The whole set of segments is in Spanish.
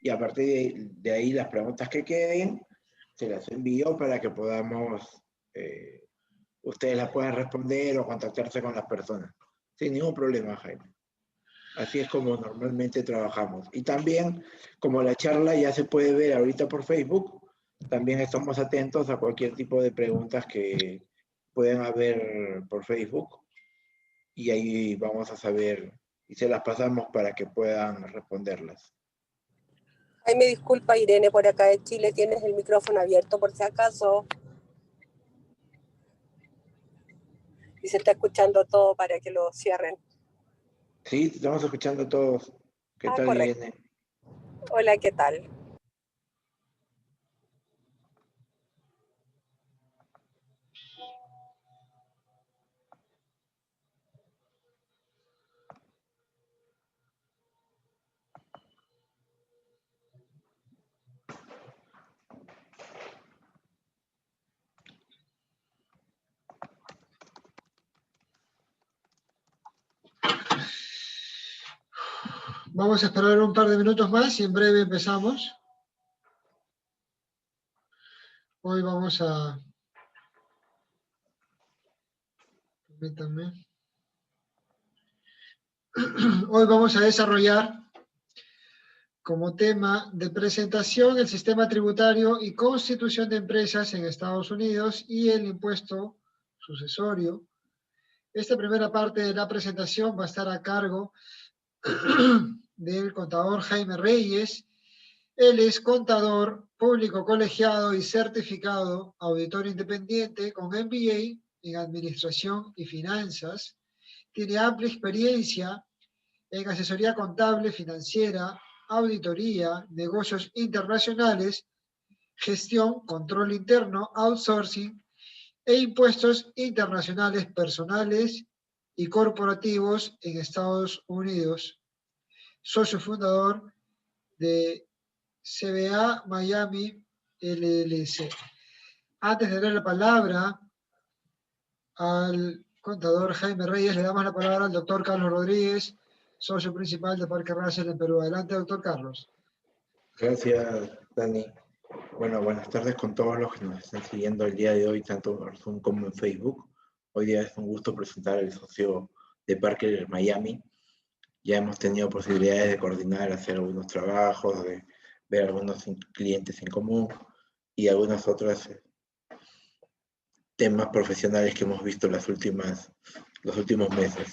y a partir de ahí las preguntas que queden, se las envío para que podamos, ustedes las puedan responder o contactarse con las personas. Sin ningún problema, Jaime. Así es como normalmente trabajamos. Y también, como la charla ya se puede ver ahorita por Facebook, también estamos atentos a cualquier tipo de preguntas que puedan haber por Facebook. Y ahí vamos a saber, y se las pasamos para que puedan responderlas. Ay, me disculpa, Irene, por acá de Chile, tienes el micrófono abierto por si acaso. Y se está escuchando todo para que lo cierren. Sí, te estamos escuchando todos. ¿Qué tal, correcto. Irene? Hola, ¿qué tal? Vamos a esperar un par de minutos más y en breve empezamos. Hoy vamos a... Permítanme. Hoy vamos a desarrollar como tema de presentación el sistema tributario y constitución de empresas en Estados Unidos y el impuesto sucesorio. Esta primera parte de la presentación va a estar a cargo del contador Jaime Reyes. Él es contador público colegiado y certificado auditor independiente con MBA en Administración y Finanzas. Tiene amplia experiencia en asesoría contable, financiera, auditoría, negocios internacionales, gestión, control interno, outsourcing e impuestos internacionales personales y corporativos en Estados Unidos. Socio fundador de CBA Miami LLC. Antes de dar la palabra al contador Jaime Reyes, le damos la palabra al doctor Carlos Rodríguez, socio principal de Parque Russell en Perú. Adelante, doctor Carlos. Gracias, Dani. Bueno, buenas tardes con todos los que nos están siguiendo el día de hoy, tanto en Zoom como en Facebook. Hoy día es un gusto presentar al socio de Parker Miami. Ya hemos tenido posibilidades de coordinar, hacer algunos trabajos, de ver algunos clientes en común y algunos otros temas profesionales que hemos visto los últimos meses.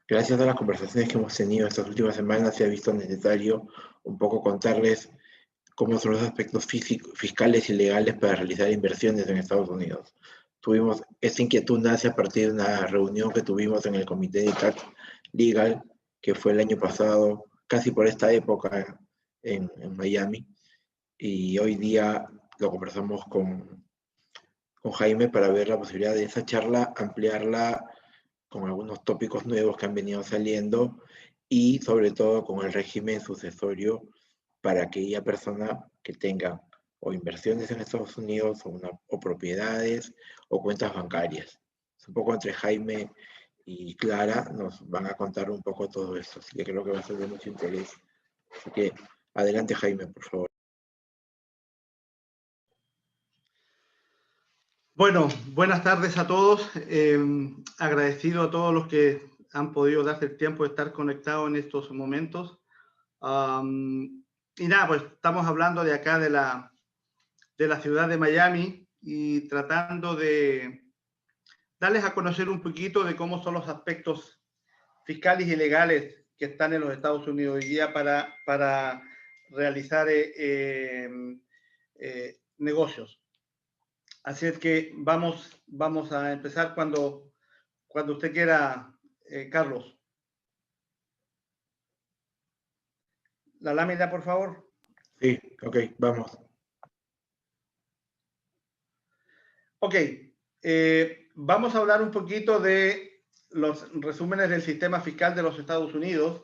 Gracias a las conversaciones que hemos tenido estas últimas semanas, se ha visto necesario un poco contarles cómo son los aspectos fiscales y legales para realizar inversiones en Estados Unidos. Esta inquietud nace a partir de una reunión que tuvimos en el Comité de Tax Legal, que fue el año pasado, casi por esta época en Miami, y hoy día lo conversamos con Jaime para ver la posibilidad de esa charla, ampliarla con algunos tópicos nuevos que han venido saliendo y sobre todo con el régimen sucesorio para aquella persona que tenga o inversiones en Estados Unidos o propiedades o cuentas bancarias. Un poco entre Jaime y Clara nos van a contar un poco todo esto, así que creo que va a ser de mucho interés. Así que adelante, Jaime, por favor. Bueno, buenas tardes a todos. Agradecido a todos los que han podido darse el tiempo de estar conectados en estos momentos. Y nada, pues estamos hablando de acá de la ciudad de Miami y tratando de darles a conocer un poquito de cómo son los aspectos fiscales y legales que están en los Estados Unidos hoy día para realizar negocios. Así es que vamos a empezar cuando usted quiera, Carlos. La lámina, por favor. Sí, ok, vamos. Ok, vamos a hablar un poquito de los resúmenes del sistema fiscal de los Estados Unidos.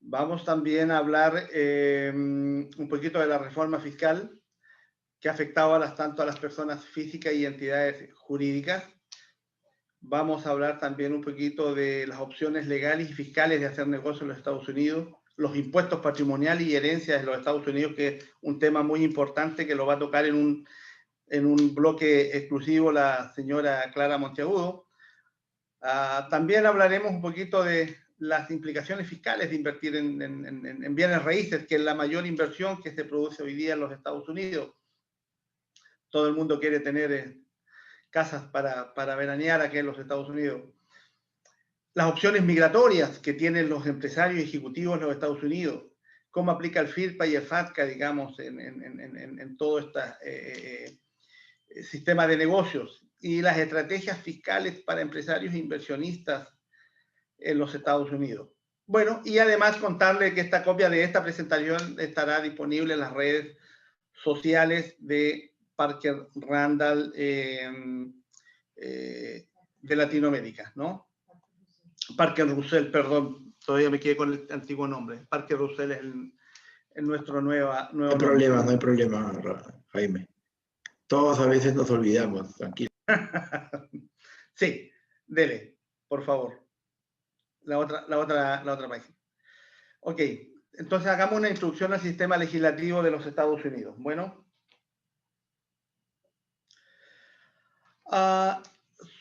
Vamos también a hablar un poquito de la reforma fiscal que ha afectado tanto a las personas físicas y entidades jurídicas. Vamos a hablar también un poquito de las opciones legales y fiscales de hacer negocio en los Estados Unidos, los impuestos patrimoniales y herencias en los Estados Unidos, que es un tema muy importante que lo va a tocar en un bloque exclusivo la señora Clara Monteagudo. También hablaremos un poquito de las implicaciones fiscales de invertir en bienes raíces, que es la mayor inversión que se produce hoy día en los Estados Unidos. Todo el mundo quiere tener casas para veranear aquí en los Estados Unidos. Las opciones migratorias que tienen los empresarios ejecutivos en los Estados Unidos, cómo aplica el FIRPA y el FATCA, digamos, en todo este sistema de negocios, y las estrategias fiscales para empresarios e inversionistas en los Estados Unidos. Bueno, y además contarle que esta copia de esta presentación estará disponible en las redes sociales de Parker Randall de Latinoamérica, ¿no? Parker Russell, perdón, todavía me quedé con el antiguo nombre. Parker Russell es nuestro nuevo No hay problema, no hay problema, Jaime. Todos a veces nos olvidamos, tranquilo. Sí, dele, por favor. La otra página. Ok, entonces hagamos una introducción al sistema legislativo de los Estados Unidos. Bueno.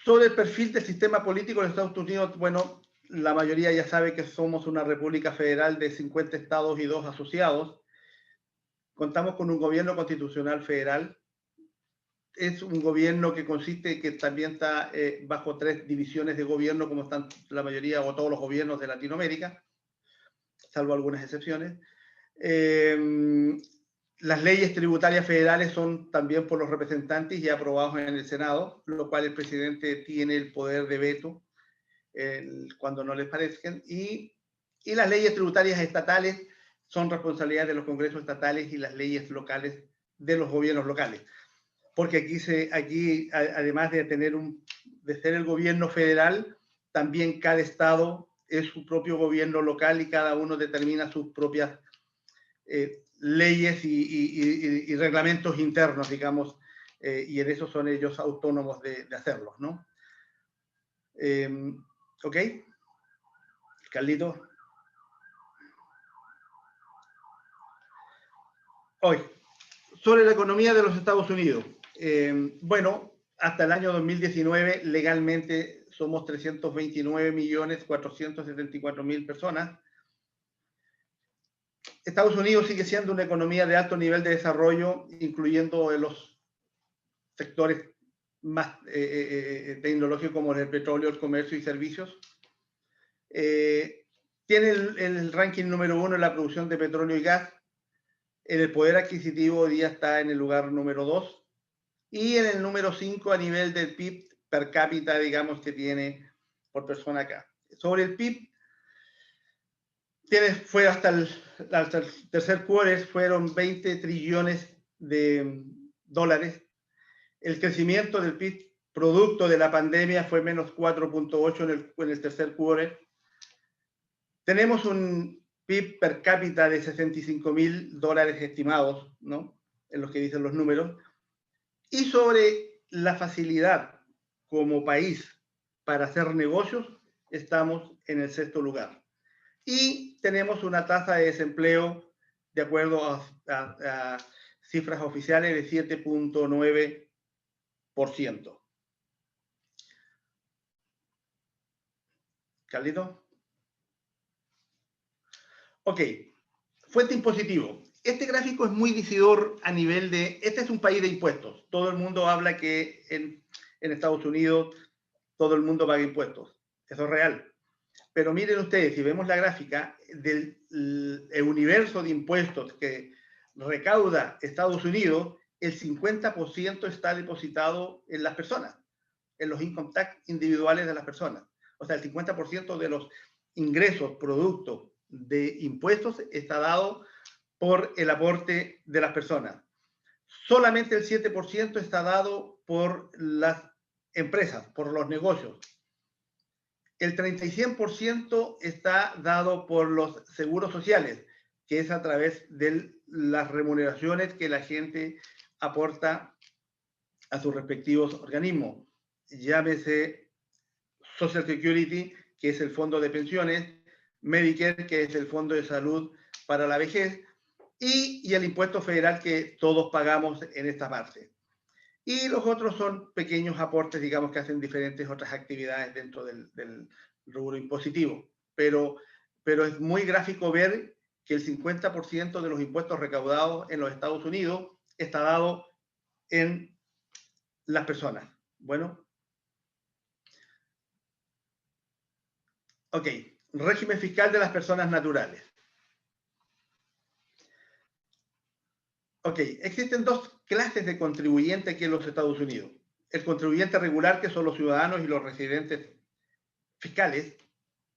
Sobre el perfil del sistema político de los Estados Unidos, bueno, la mayoría ya sabe que somos una república federal de 50 estados y 2 asociados. Contamos con un gobierno constitucional federal. Es un gobierno que consiste, que también está bajo 3 divisiones de gobierno, como están la mayoría o todos los gobiernos de Latinoamérica, salvo algunas excepciones. Las leyes tributarias federales son también por los representantes y aprobados en el Senado, lo cual el presidente tiene el poder de veto cuando no les parezcan. Y las leyes tributarias estatales son responsabilidad de los congresos estatales y las leyes locales de los gobiernos locales. Porque aquí además de ser el gobierno federal, también cada estado es su propio gobierno local y cada uno determina sus propias leyes y reglamentos internos, digamos, y en eso son ellos autónomos de hacerlos, ¿no? ¿Ok? Carlito. Hoy, sobre la economía de los Estados Unidos. Bueno, hasta el año 2019 legalmente somos 329.474.000 personas. Estados Unidos sigue siendo una economía de alto nivel de desarrollo, incluyendo los sectores más tecnológicos como el petróleo, el comercio y servicios. Tiene el ranking número 1 en la producción de petróleo y gas. En el poder adquisitivo hoy día está en el lugar número 2 y en el número 5 a nivel del PIB per cápita, digamos, que tiene por persona acá. Sobre el PIB, fue hasta el tercer quarter, fueron 20 trillones de dólares. El crecimiento del PIB producto de la pandemia fue menos 4.8 en el tercer quarter. Tenemos un PIB per cápita de $65.000 estimados, ¿no? En los que dicen los números. Y sobre la facilidad como país para hacer negocios, estamos en el 6º lugar. Y tenemos una tasa de desempleo, de acuerdo a cifras oficiales, de 7.9%. Carlito. Ok, fuente impositivo. Este gráfico es muy decidor a nivel de... Este es un país de impuestos. Todo el mundo habla que en Estados Unidos todo el mundo paga impuestos. Eso es real. Pero miren ustedes, si vemos la gráfica del universo de impuestos que recauda Estados Unidos, el 50% está depositado en las personas, en los income tax individuales de las personas. O sea, el 50% de los ingresos producto de impuestos está dado por el aporte de las personas. Solamente el 7% está dado por las empresas, por los negocios. El 36% está dado por los seguros sociales, que es a través de las remuneraciones que la gente aporta a sus respectivos organismos. Llámese Social Security, que es el fondo de pensiones, Medicare, que es el Fondo de Salud para la Vejez, y el impuesto federal que todos pagamos en esta parte. Y los otros son pequeños aportes, digamos, que hacen diferentes otras actividades dentro del rubro impositivo. Pero es muy gráfico ver que el 50% de los impuestos recaudados en los Estados Unidos está dado en las personas. Bueno. Ok. Régimen fiscal de las personas naturales. Ok, existen dos clases de contribuyentes aquí en los Estados Unidos. El contribuyente regular, que son los ciudadanos y los residentes fiscales,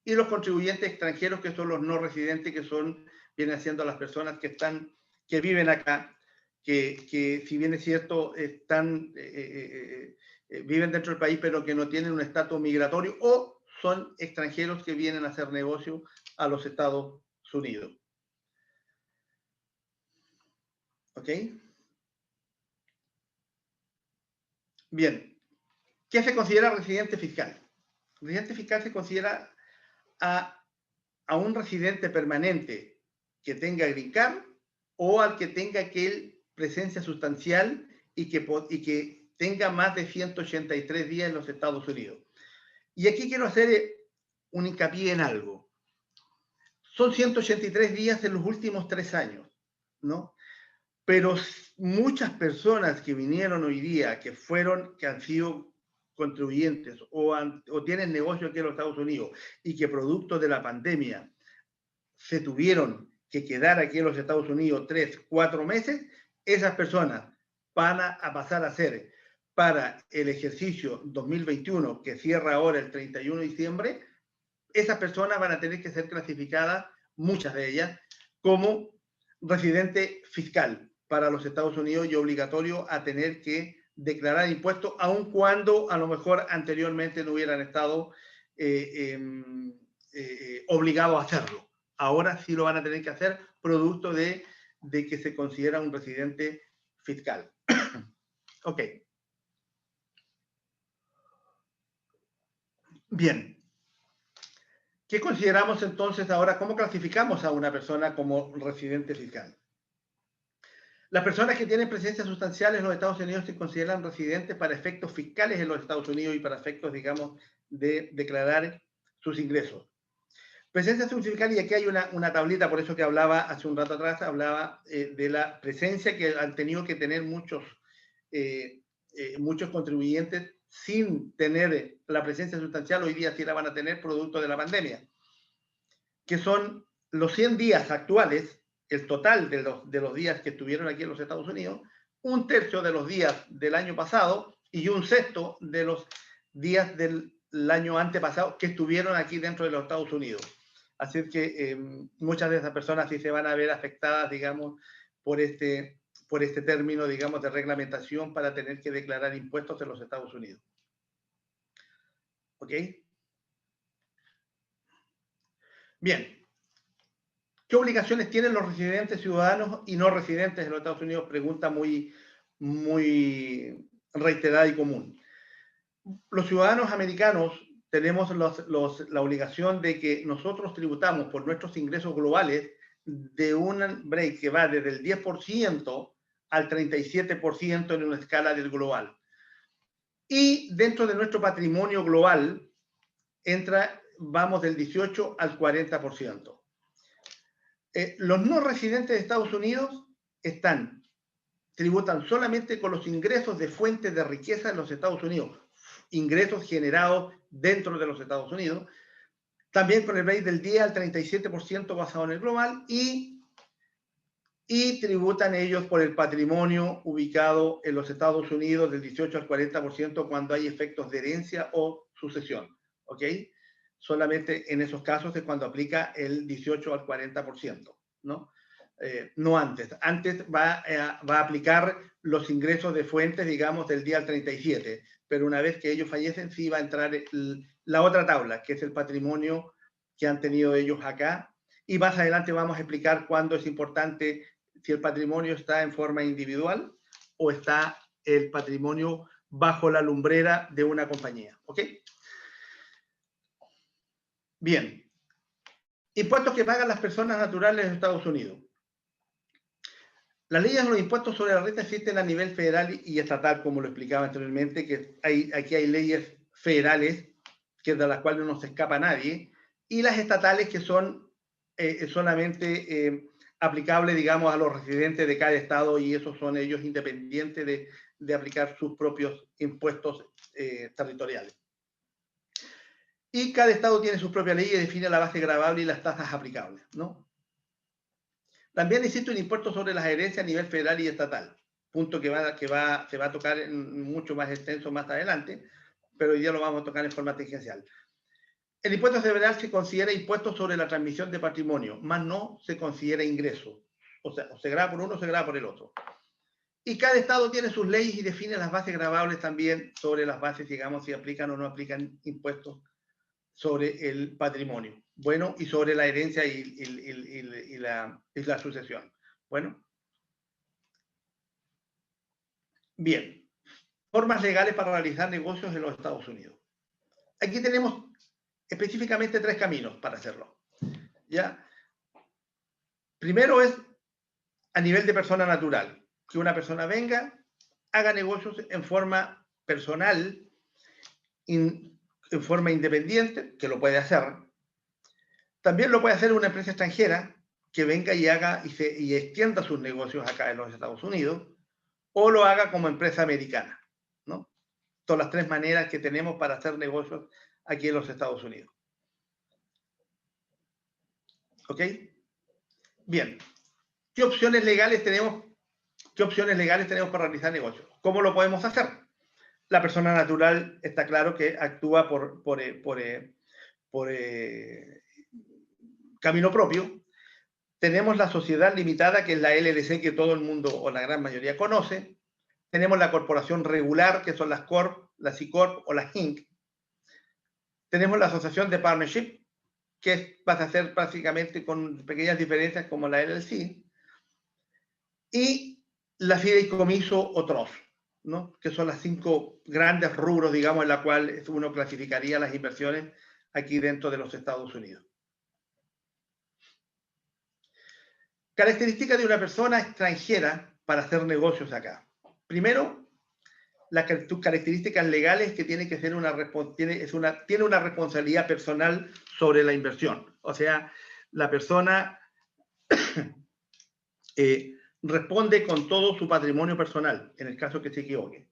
y los contribuyentes extranjeros, que son los no residentes, que vienen siendo las personas que viven acá, que si bien es cierto, viven dentro del país, pero que no tienen un estatus migratorio, o son extranjeros que vienen a hacer negocio a los Estados Unidos. ¿Ok? Bien. ¿Qué se considera residente fiscal? Residente fiscal se considera a un residente permanente que tenga green card o al que tenga presencia sustancial y que tenga más de 183 días en los Estados Unidos. Y aquí quiero hacer un hincapié en algo. Son 183 días en los últimos 3 años, ¿no? Pero muchas personas que vinieron hoy día, que han sido contribuyentes o tienen negocio aquí en los Estados Unidos y que producto de la pandemia se tuvieron que quedar aquí en los Estados Unidos 3, 4 meses, esas personas van a pasar a ser, para el ejercicio 2021, que cierra ahora el 31 de diciembre, esas personas van a tener que ser clasificadas, muchas de ellas, como residente fiscal para los Estados Unidos y obligatorio a tener que declarar impuestos, aun cuando a lo mejor anteriormente no hubieran estado obligados a hacerlo. Ahora sí lo van a tener que hacer, producto de que se considera un residente fiscal. Ok. Bien. ¿Qué consideramos entonces ahora? ¿Cómo clasificamos a una persona como residente fiscal? Las personas que tienen presencia sustancial en los Estados Unidos se consideran residentes para efectos fiscales en los Estados Unidos y para efectos, digamos, de declarar sus ingresos. Presencia sustancial, y aquí hay una tablita, por eso que hablaba hace un rato atrás, hablaba de la presencia que han tenido que tener muchos contribuyentes sin tener la presencia sustancial. Hoy día sí la van a tener producto de la pandemia, que son los 100 días actuales, el total de los días que estuvieron aquí en los Estados Unidos, 1/3 de los días del año pasado y 1/6 de los días del año antepasado que estuvieron aquí dentro de los Estados Unidos. Así que muchas de esas personas sí se van a ver afectadas, digamos, por este término, digamos, de reglamentación para tener que declarar impuestos en los Estados Unidos. ¿Ok? Bien. ¿Qué obligaciones tienen los residentes ciudadanos y no residentes de los Estados Unidos? Pregunta muy reiterada y común. Los ciudadanos americanos tenemos la obligación de que nosotros tributamos por nuestros ingresos globales de un break que va desde el 10% al 37% en una escala del global. Y dentro de nuestro patrimonio global vamos del 18 al 40%. Los no residentes de Estados Unidos tributan solamente con los ingresos de fuentes de riqueza en los Estados Unidos, ingresos generados dentro de los Estados Unidos, también con el rate del 10 al 37% basado en el global, y tributan ellos por el patrimonio ubicado en los Estados Unidos del 18 al 40% cuando hay efectos de herencia o sucesión. ¿Ok? Solamente en esos casos es cuando aplica el 18 al 40%, ¿no? No antes. Antes va a aplicar los ingresos de fuentes, digamos, del día al 37, pero una vez que ellos fallecen sí va a entrar la otra tabla, que es el patrimonio que han tenido ellos acá, y más adelante vamos a explicar cuándo es importante si el patrimonio está en forma individual o está el patrimonio bajo la lumbrera de una compañía. ¿Ok? Bien. Impuestos que pagan las personas naturales de Estados Unidos. Las leyes de los impuestos sobre la renta existen a nivel federal y estatal, como lo explicaba anteriormente, que aquí hay leyes federales, que de las cuales no se escapa nadie, y las estatales que son solamente aplicables, digamos, a los residentes de cada estado, y esos son ellos independientes de aplicar sus propios impuestos territoriales. Y cada estado tiene sus propias leyes y define la base gravable y las tasas aplicables, ¿no? También existe un impuesto sobre las herencias a nivel federal y estatal, punto que se va a tocar en mucho más extenso más adelante, pero hoy día lo vamos a tocar en forma tangencial. El impuesto federal se considera impuesto sobre la transmisión de patrimonio, más no se considera ingreso. O sea, o se grava por uno o se grava por el otro. Y cada estado tiene sus leyes y define las bases gravables también sobre las bases, digamos, si aplican o no aplican impuestos sobre el patrimonio. Bueno, y sobre la herencia y la sucesión. Bueno. Bien. Formas legales para realizar negocios en los Estados Unidos. Aquí tenemos específicamente 3 caminos para hacerlo. ¿Ya? Primero es a nivel de persona natural. Que una persona venga, haga negocios en forma personal, en forma independiente, que lo puede hacer. También lo puede hacer una empresa extranjera que venga y haga y extienda sus negocios acá en los Estados Unidos, o lo haga como empresa americana, ¿no? Son las 3 maneras que tenemos para hacer negocios aquí en los Estados Unidos. ¿Ok? Bien. ¿Qué opciones legales tenemos para realizar negocios? ¿Cómo lo podemos hacer? La persona natural está claro que actúa por camino propio. Tenemos la sociedad limitada, que es la LLC, que todo el mundo o la gran mayoría conoce. Tenemos la corporación regular, que son las Corp, las C-Corp o las Inc. Tenemos la asociación de partnership, que va a ser básicamente con pequeñas diferencias como la LLC. Y la fideicomiso o trust, ¿no? Que son las 5 grandes rubros, digamos, en la cual uno clasificaría las inversiones aquí dentro de los Estados Unidos. Características de una persona extranjera para hacer negocios acá. Primero, las características legales, que tiene que ser tiene una responsabilidad personal sobre la inversión. O sea, la persona responde con todo su patrimonio personal, en el caso que se equivoque.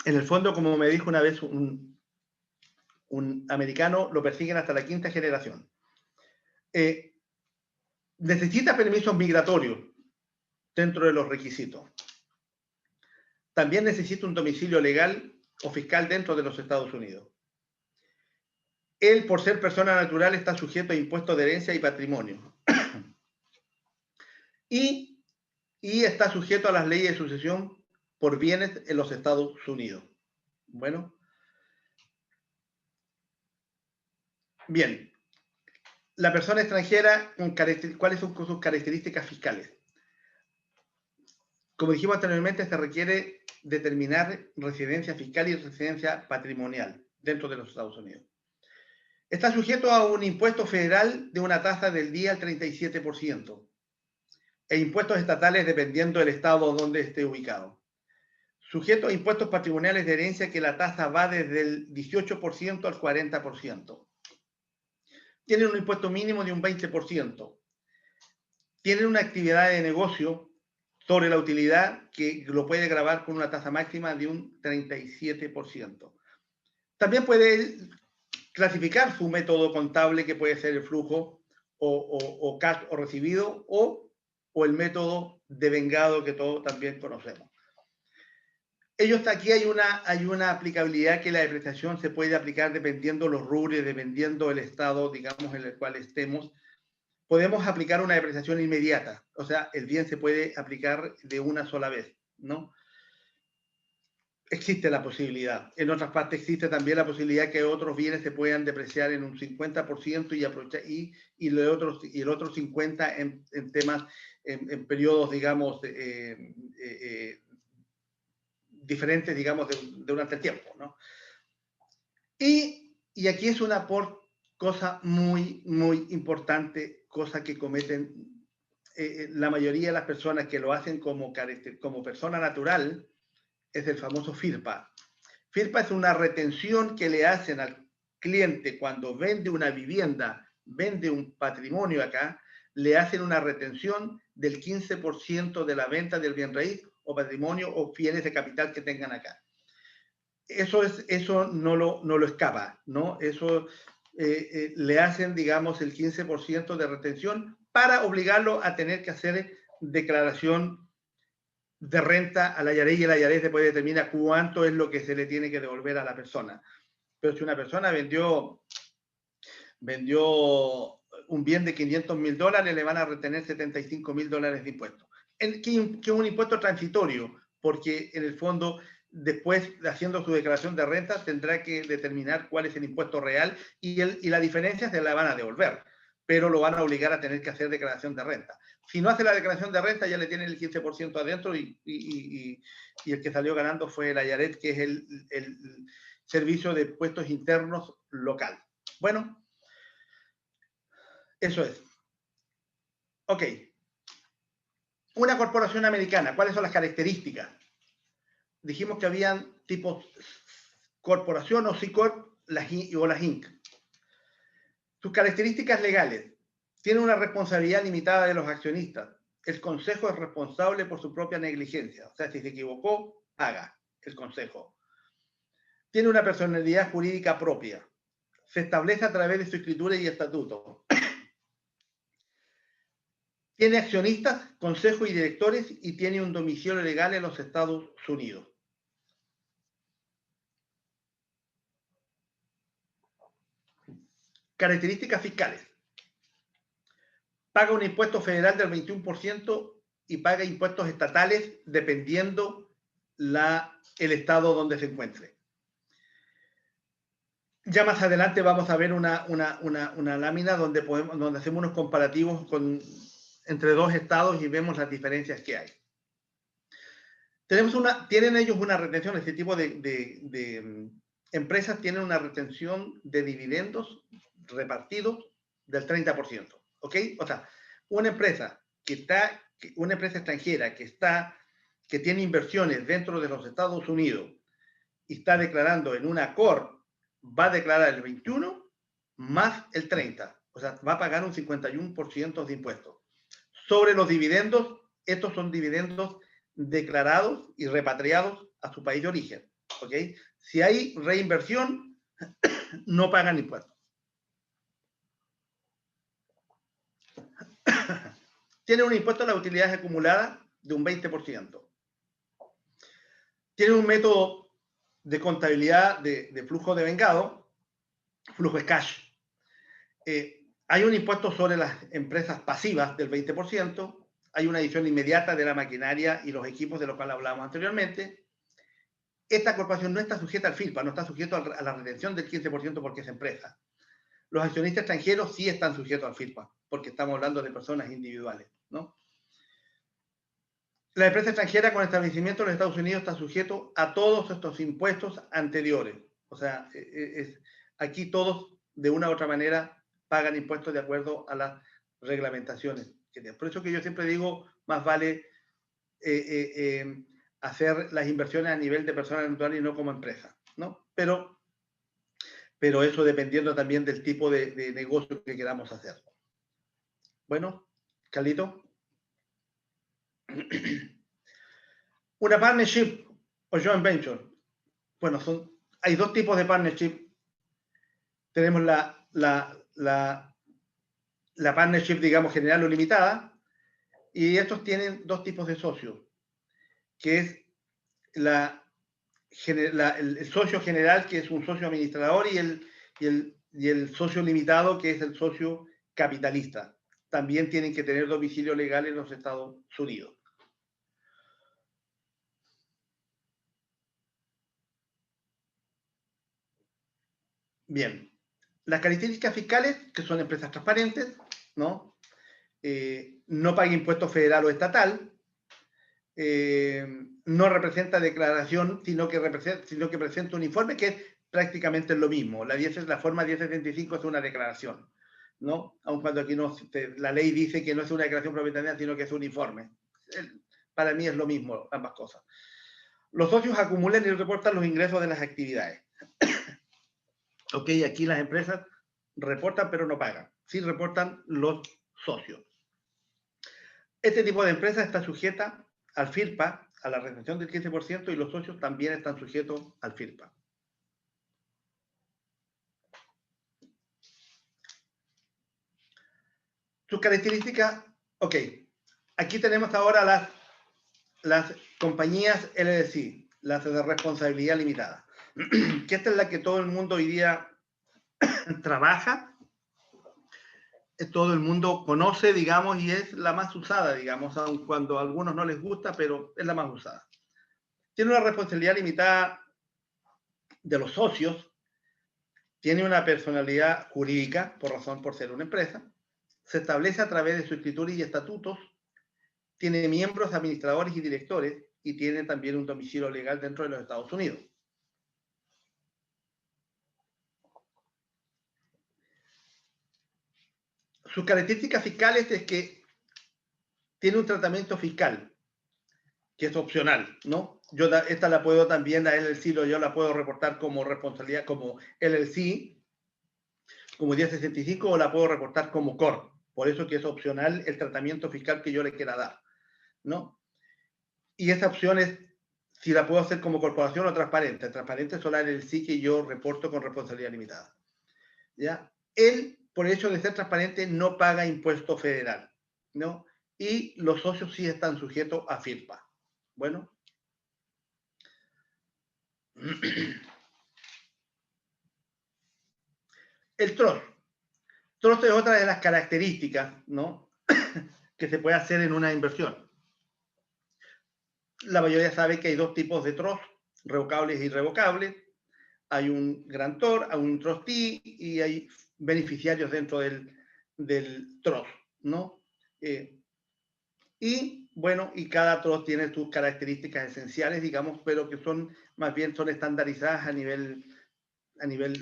En el fondo, como me dijo una vez un americano, lo persiguen hasta la 5ª generación. Necesita permisos migratorios dentro de los requisitos. También necesita un domicilio legal o fiscal dentro de los Estados Unidos. Él, por ser persona natural, está sujeto a impuestos de herencia y patrimonio. y está sujeto a las leyes de sucesión por bienes en los Estados Unidos. Bueno. Bien. La persona extranjera, ¿cuáles son sus características fiscales? Como dijimos anteriormente, se requiere determinar residencia fiscal y residencia patrimonial dentro de los Estados Unidos. Está sujeto a un impuesto federal de una tasa del día al 37% e impuestos estatales dependiendo del estado donde esté ubicado. Sujeto a impuestos patrimoniales de herencia, que la tasa va desde el 18% al 40%. Tienen un impuesto mínimo de un 20%. Tienen una actividad de negocio sobre la utilidad que lo puede gravar con una tasa máxima de un 37%. También puede clasificar su método contable, que puede ser el flujo o cash o recibido, o el método de vengado, que todos también conocemos. Aquí hay una aplicabilidad, que la depreciación se puede aplicar dependiendo los rubros, dependiendo el estado, digamos, en el cual estemos. Podemos aplicar una depreciación inmediata, o sea, el bien se puede aplicar de una sola vez, ¿no? Existe la posibilidad. En otras partes existe también la posibilidad que otros bienes se puedan depreciar en un 50% y el otro 50% en temas, en periodos, digamos, diferentes, digamos, durante el tiempo, ¿no? Y aquí es una cosa muy, muy importante, cosa que cometen la mayoría de las personas que lo hacen como persona natural, es el famoso FIRPA. FIRPA es una retención que le hacen al cliente cuando vende una vivienda, vende un patrimonio acá, le hacen una retención del 15% de la venta del bien raíz o patrimonio o bienes de capital que tengan acá. Eso no lo escapa, ¿no? Eso le hacen, digamos, el 15% de retención para obligarlo a tener que hacer declaración de renta a la IARES, y la IARES después determina cuánto es lo que se le tiene que devolver a la persona. Pero si una persona vendió un bien de $500.000, le van a retener $75.000 de impuestos. Que es un impuesto transitorio, porque en el fondo, después, haciendo su declaración de renta, tendrá que determinar cuál es el impuesto real y la diferencia se la van a devolver, pero lo van a obligar a tener que hacer declaración de renta. Si no hace la declaración de renta, ya le tienen el 15% adentro y el que salió ganando fue la IARET, que es el Servicio de Impuestos Internos local. Bueno, eso es. Ok. Una corporación americana, ¿cuáles son las características? Dijimos que habían tipos corporación o C Corp o las Inc. Sus características legales. Tiene una responsabilidad limitada de los accionistas. El consejo es responsable por su propia negligencia. O sea, si se equivocó, paga el consejo. Tiene una personalidad jurídica propia. Se establece a través de su escritura y estatuto. Tiene accionistas, consejo y directores y tiene un domicilio legal en los Estados Unidos. Características fiscales. Paga un impuesto federal del 21% y paga impuestos estatales dependiendo el estado donde se encuentre. Ya más adelante vamos a ver una lámina donde hacemos unos comparativos entre dos estados y vemos las diferencias que hay. Tienen ellos una retención, este tipo de empresas tienen una retención de dividendos repartidos del 30%. ¿Ok? O sea, una empresa extranjera que tiene inversiones dentro de los Estados Unidos y está declarando en una Corp, va a declarar el 21 más el 30. O sea, va a pagar un 51% de impuestos. Sobre los dividendos, estos son dividendos declarados y repatriados a su país de origen. ¿Ok? Si hay reinversión, no pagan impuestos. Tiene un impuesto a las utilidades acumuladas de un 20%. Tiene un método de contabilidad de flujo de vengado, flujo de cash. Hay un impuesto sobre las empresas pasivas del 20%. Hay una adición inmediata de la maquinaria y los equipos de los cuales hablábamos anteriormente. Esta corporación no está sujeta al FIRPA, no está sujeto a la retención del 15% porque es empresa. Los accionistas extranjeros sí están sujetos al FIRPA, porque estamos hablando de personas individuales, ¿no? La empresa extranjera con establecimiento en los Estados Unidos está sujeto a todos estos impuestos anteriores. O sea, aquí todos, de una u otra manera, pagan impuestos de acuerdo a las reglamentaciones. Por eso que yo siempre digo, más vale hacer las inversiones a nivel de persona natural y no como empresa, ¿no? Pero eso dependiendo también del tipo de negocio que queramos hacer. Bueno, Carlito. Una partnership o joint venture. Bueno, hay dos tipos de partnership. Tenemos la partnership, digamos, general o limitada, y estos tienen dos tipos de socios, que es el socio general, que es un socio administrador, y el socio limitado, que es el socio capitalista. También tienen que tener domicilio legal en los Estados Unidos. Bien, las características fiscales, que son empresas transparentes, ¿no? No paga impuesto federal o estatal, no representa declaración, sino que presenta un informe que es prácticamente es lo mismo. La forma 1075 es una declaración, ¿no? Aun cuando aquí no, la ley dice que no es una declaración propietaria, sino que es un informe. Para mí es lo mismo, ambas cosas. Los socios acumulan y reportan los ingresos de las actividades. Ok, aquí las empresas reportan pero no pagan. Sí reportan los socios. Este tipo de empresa está sujeta al FIRPA, a la retención del 15%, y los socios también están sujetos al FIRPA. Sus características, ok. Aquí tenemos ahora las compañías LLC, las de responsabilidad limitada, que esta es la que todo el mundo hoy día trabaja, todo el mundo conoce, digamos, y es la más usada, digamos, aun cuando a algunos no les gusta, pero es la más usada. Tiene una responsabilidad limitada de los socios, tiene una personalidad jurídica, por ser una empresa, se establece a través de su escritura y estatutos, tiene miembros, administradores y directores, y tiene también un domicilio legal dentro de los Estados Unidos. Sus características fiscales es que tiene un tratamiento fiscal, que es opcional, ¿no? Esta la puedo también, la LLC, yo la puedo reportar como responsabilidad, como LLC, como 1065, o la puedo reportar como COR. Por eso que es opcional el tratamiento fiscal que yo le quiera dar, ¿no? Y esa opción es si la puedo hacer como corporación o transparente. Transparente solo el sí que yo reporto con responsabilidad limitada. ¿Ya? Él, por el hecho de ser transparente, no paga impuesto federal, ¿no? Y los socios sí están sujetos a FIRPA. Bueno. El trust. Trust es otra de las características, ¿no? que se puede hacer en una inversión. La mayoría sabe que hay dos tipos de trust, revocables e irrevocables. Hay un grantor, hay un trustee y hay beneficiarios dentro del trust, ¿no? Y bueno, y cada trust tiene sus características esenciales, digamos, pero que son más bien son estandarizadas a nivel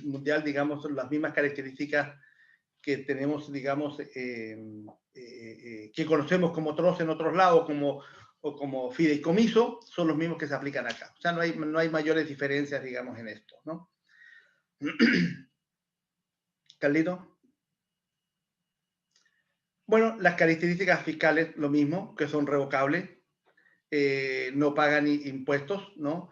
mundial, digamos, son las mismas características que tenemos, digamos, que conocemos como trust en otros lados, o como fideicomiso, son los mismos que se aplican acá. O sea, no hay mayores diferencias, digamos, en esto, ¿no? Carlito. Bueno, las características fiscales, lo mismo, que son revocables, no pagan impuestos, ¿no?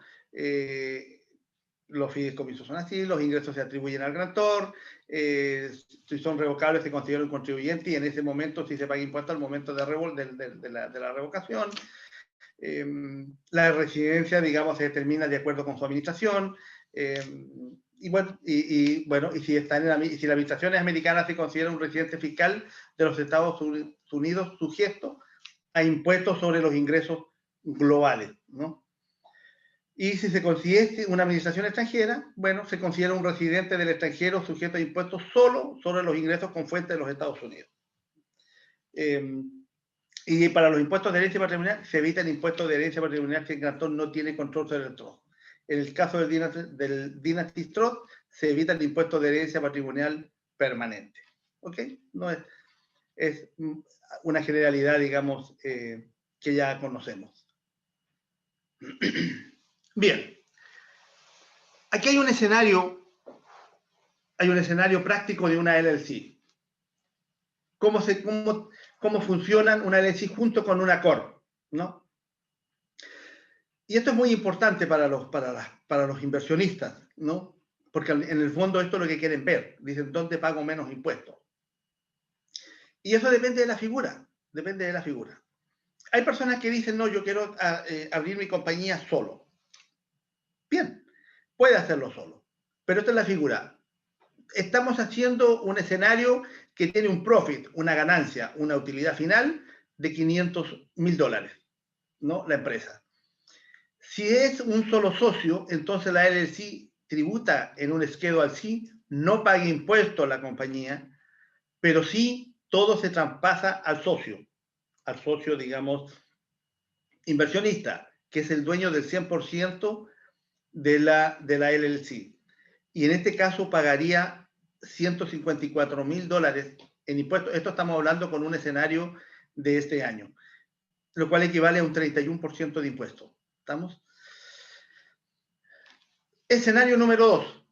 Los fideicomisos son así, los ingresos se atribuyen al grantor, si son revocables se considera un contribuyente y en ese momento sí se paga impuesto al momento de la revocación. La residencia, digamos, se determina de acuerdo con su administración. Y si la administración es americana, se considera un residente fiscal de los Estados Unidos sujeto a impuestos sobre los ingresos globales, ¿no? Y si se considera una administración extranjera, bueno, se considera un residente del extranjero sujeto a impuestos solo sobre los ingresos con fuente de los Estados Unidos. Y para los impuestos de herencia patrimonial, se evita el impuesto de herencia patrimonial si el grantor no tiene control sobre el trust. En el caso del Dynasty Trust, se evita el impuesto de herencia patrimonial permanente. ¿Ok? No es una generalidad, digamos, que ya conocemos. Bien. Aquí hay un escenario práctico de una LLC. Cómo funcionan una LLC junto con una COR, ¿no? Y esto es muy importante para los inversionistas, ¿no? Porque en el fondo esto es lo que quieren ver. Dicen, ¿dónde pago menos impuestos? Y eso depende de la figura, Hay personas que dicen, no, yo quiero abrir mi compañía solo. Bien, puede hacerlo solo, pero esta es la figura. Estamos haciendo un escenario que tiene un profit, una ganancia, una utilidad final de $500,000, ¿no? La empresa. Si es un solo socio, entonces la LLC tributa en un Schedule C, no paga impuesto a la compañía, pero sí todo se traspasa al socio, digamos, inversionista, que es el dueño del 100% de la LLC. y en este caso pagaría $154.000 en impuestos. Esto estamos hablando con un escenario de este año, lo cual equivale a un 31% de impuestos. ¿Estamos? Escenario número 2.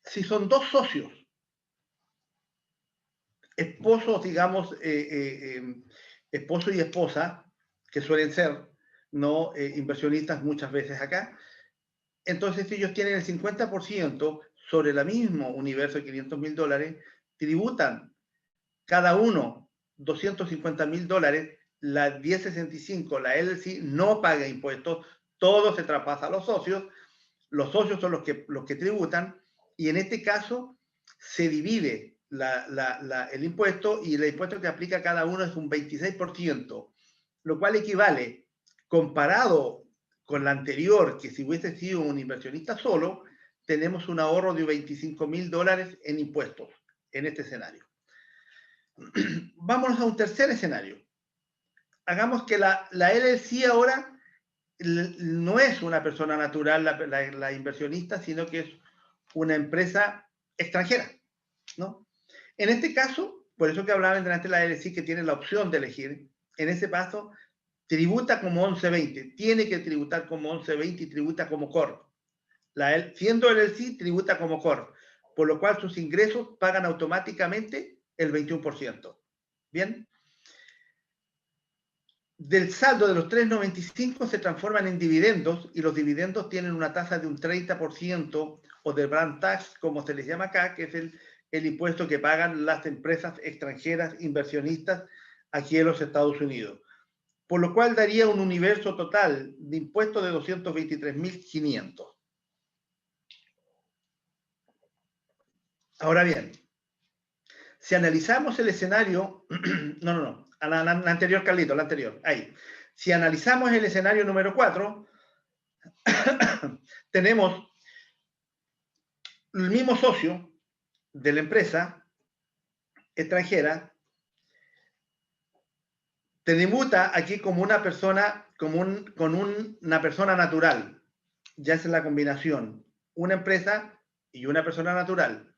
Si son dos socios, esposos, digamos, esposo y esposa, que suelen ser no inversionistas muchas veces acá, entonces ellos tienen el 50% sobre el mismo universo de $500.000, tributan cada uno $250.000, la 1065, la LLC no paga impuestos, todo se traspasa a los socios son los que tributan, y en este caso se divide el impuesto, y el impuesto que aplica cada uno es un 26%, lo cual equivale, comparado con la anterior, que si hubiese sido un inversionista solo, tenemos un ahorro de $25.000 en impuestos en este escenario. Vámonos a un tercer escenario. Hagamos que la LLC ahora no es una persona natural la inversionista, sino que es una empresa extranjera, ¿no? En este caso, por eso que hablaba delante de la LLC, que tiene la opción de elegir, en ese paso tributa como 1120, tiene que tributar como 1120 y tributa como Corp. Siendo LLC, tributa como Corp, por lo cual sus ingresos pagan automáticamente el 21%. ¿Bien? Del saldo de los 3.95 se transforman en dividendos, y los dividendos tienen una tasa de un 30%, o de brand tax, como se les llama acá, que es el impuesto que pagan las empresas extranjeras inversionistas aquí en los Estados Unidos. Por lo cual daría un universo total de impuestos de $223.500. Ahora bien, si analizamos el escenario, la anterior, Carlito, la anterior, ahí. Si analizamos el escenario número 4, tenemos el mismo socio de la empresa extranjera, tributa aquí como una persona, una persona natural. Ya es la combinación, una empresa y una persona natural.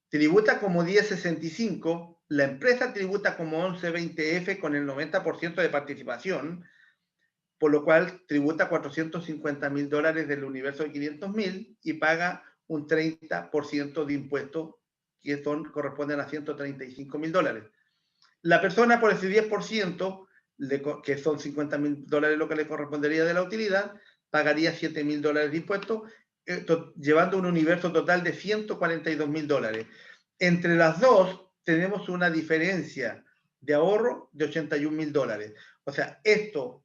Tributa como 1065, la empresa tributa como 1120F con el 90% de participación, por lo cual tributa $450.000 del universo de 500.000 y paga un 30% de impuestos, que corresponden a $135.000. La persona, por ese 10%, que son $50.000 lo que le correspondería de la utilidad, pagaría $7.000 de impuestos, llevando un universo total de $142.000. Entre las dos tenemos una diferencia de ahorro de $81.000. O sea,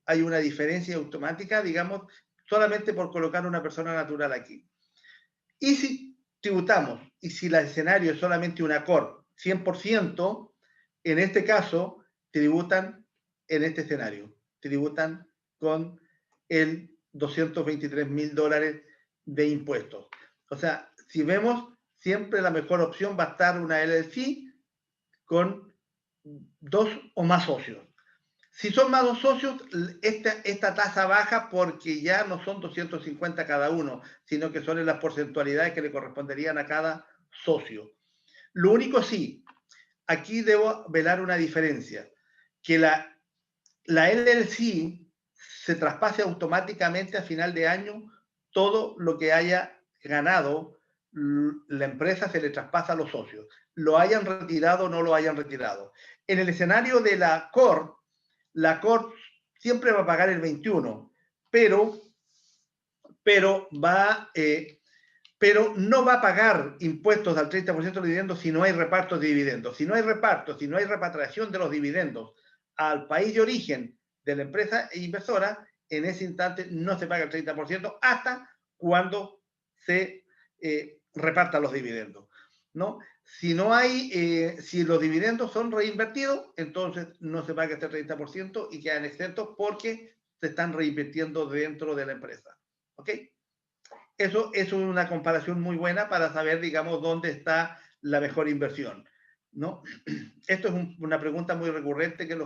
hay una diferencia automática, digamos, solamente por colocar una persona natural aquí. Y si tributamos, y si el escenario es solamente una Corp 100%, en este caso tributan en este escenario, tributan con el $223.000 de impuestos. O sea, si vemos, siempre la mejor opción va a estar una LLC con 2 o más socios. Si son más 2 socios, esta tasa baja porque ya no son 250 cada uno, sino que son en las porcentualidades que le corresponderían a cada socio. Lo único sí, aquí debo velar una diferencia, que la LLC se traspase automáticamente a final de año todo lo que haya ganado la empresa, se le traspasa a los socios, lo hayan retirado o no lo hayan retirado. En el escenario de la Corp siempre va a pagar el 21%, pero no va a pagar impuestos al 30% de los dividendos si no hay reparto de dividendos. Si no hay reparto, si no hay repatriación de los dividendos al país de origen de la empresa inversora, en ese instante no se paga el 30% hasta cuando se repartan los dividendos, ¿no? Si los dividendos son reinvertidos, entonces no se paga este 30% y quedan exentos porque se están reinvirtiendo dentro de la empresa. ¿Ok? Eso es una comparación muy buena para saber, digamos, dónde está la mejor inversión, ¿no? Esto es una pregunta muy recurrente que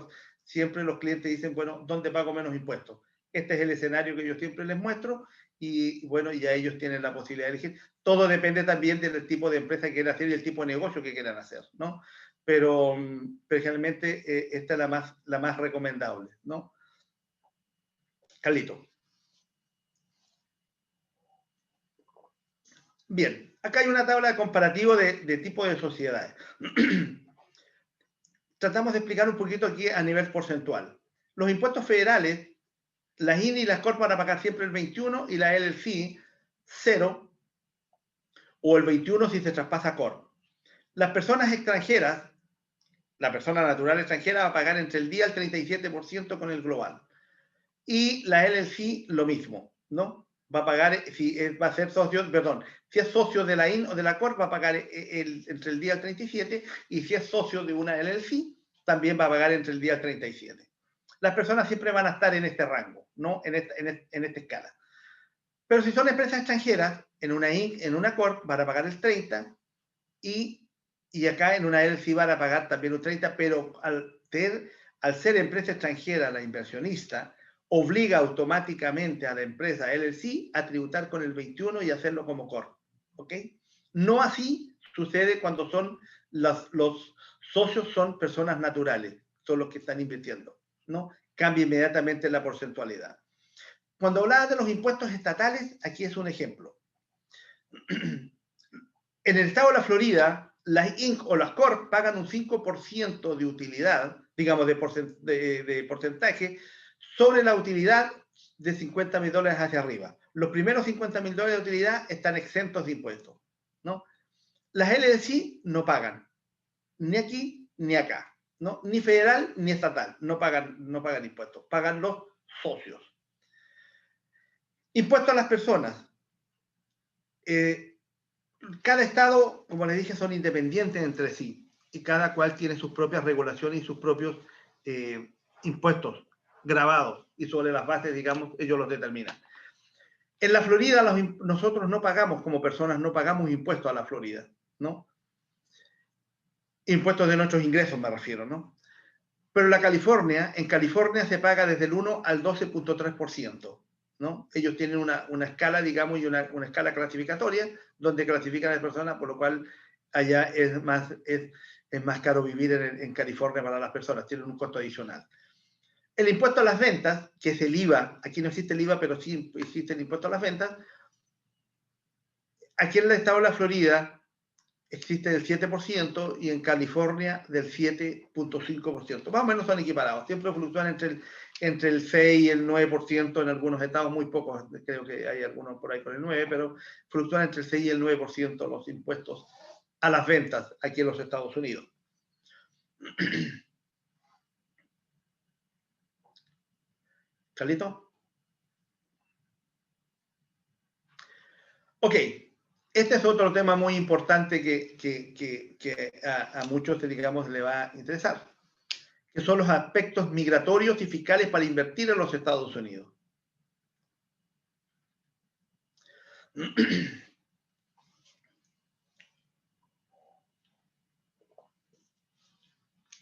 siempre los clientes dicen, bueno, ¿dónde pago menos impuestos? Este es el escenario que yo siempre les muestro y bueno, ya ellos tienen la posibilidad de elegir. Todo depende también del tipo de empresa que quieran hacer y el tipo de negocio que quieran hacer, ¿no? Pero generalmente esta es la más recomendable, ¿no? Carlito. Bien, acá hay una tabla de comparativo de tipo de sociedades. Tratamos de explicar un poquito aquí a nivel porcentual. Los impuestos federales, las INI y las CORP van a pagar siempre el 21 y la LLC 0 o el 21 si se traspasa a CORP. Las personas extranjeras, la persona natural extranjera va a pagar entre el día al 37% con el global. Y la LLC lo mismo, ¿no? Va a pagar, si va a ser socio, perdón, si es socio de la IN o de la CORP va a pagar entre el día al 37 y si es socio de una LLC también va a pagar entre el día al 37. Las personas siempre van a estar en este rango, ¿no? En esta escala. Pero si son empresas extranjeras, en una IN, en una CORP van a pagar el 30 y acá en una LLC van a pagar también un 30, pero al ser empresa extranjera la inversionista, obliga automáticamente a la empresa LLC a tributar con el 21 y hacerlo como CORP, ¿ok? No así sucede cuando son los socios son personas naturales, son los que están invirtiendo, ¿no? Cambia inmediatamente la porcentualidad. Cuando hablaba de los impuestos estatales, aquí es un ejemplo. En el estado de la Florida, las INC o las CORP pagan un 5% de utilidad, digamos, de porcentaje, sobre la utilidad de $50,000 hacia arriba. Los primeros $50,000 de utilidad están exentos de impuestos, ¿no? Las LLC no pagan, ni aquí ni acá, ¿no? Ni federal ni estatal, no pagan impuestos, pagan los socios. Impuestos a las personas. Cada estado, como les dije, son independientes entre sí y cada cual tiene sus propias regulaciones y sus propios impuestos grabados y sobre las bases, digamos, ellos los determinan. En la Florida nosotros no pagamos, como personas, no pagamos impuestos a la Florida, ¿no? Impuestos de nuestros ingresos me refiero, ¿no? Pero en California se paga desde el 1 al 12.3%, ¿no? Ellos tienen una escala, digamos, y una escala clasificatoria donde clasifican a las personas, por lo cual allá es más caro vivir en California para las personas, tienen un costo adicional. El impuesto a las ventas, que es el IVA, aquí no existe el IVA, pero sí existe el impuesto a las ventas. Aquí en el estado de la Florida existe del 7% y en California del 7.5%. Más o menos son equiparados. Siempre fluctúan entre el 6 y el 9% en algunos estados, muy pocos, creo que hay algunos por ahí con el 9%, pero fluctúan entre el 6 y el 9% los impuestos a las ventas aquí en los Estados Unidos. ¿Carlito? Ok. Este es otro tema muy importante que a muchos, digamos, le va a interesar, que son los aspectos migratorios y fiscales para invertir en los Estados Unidos.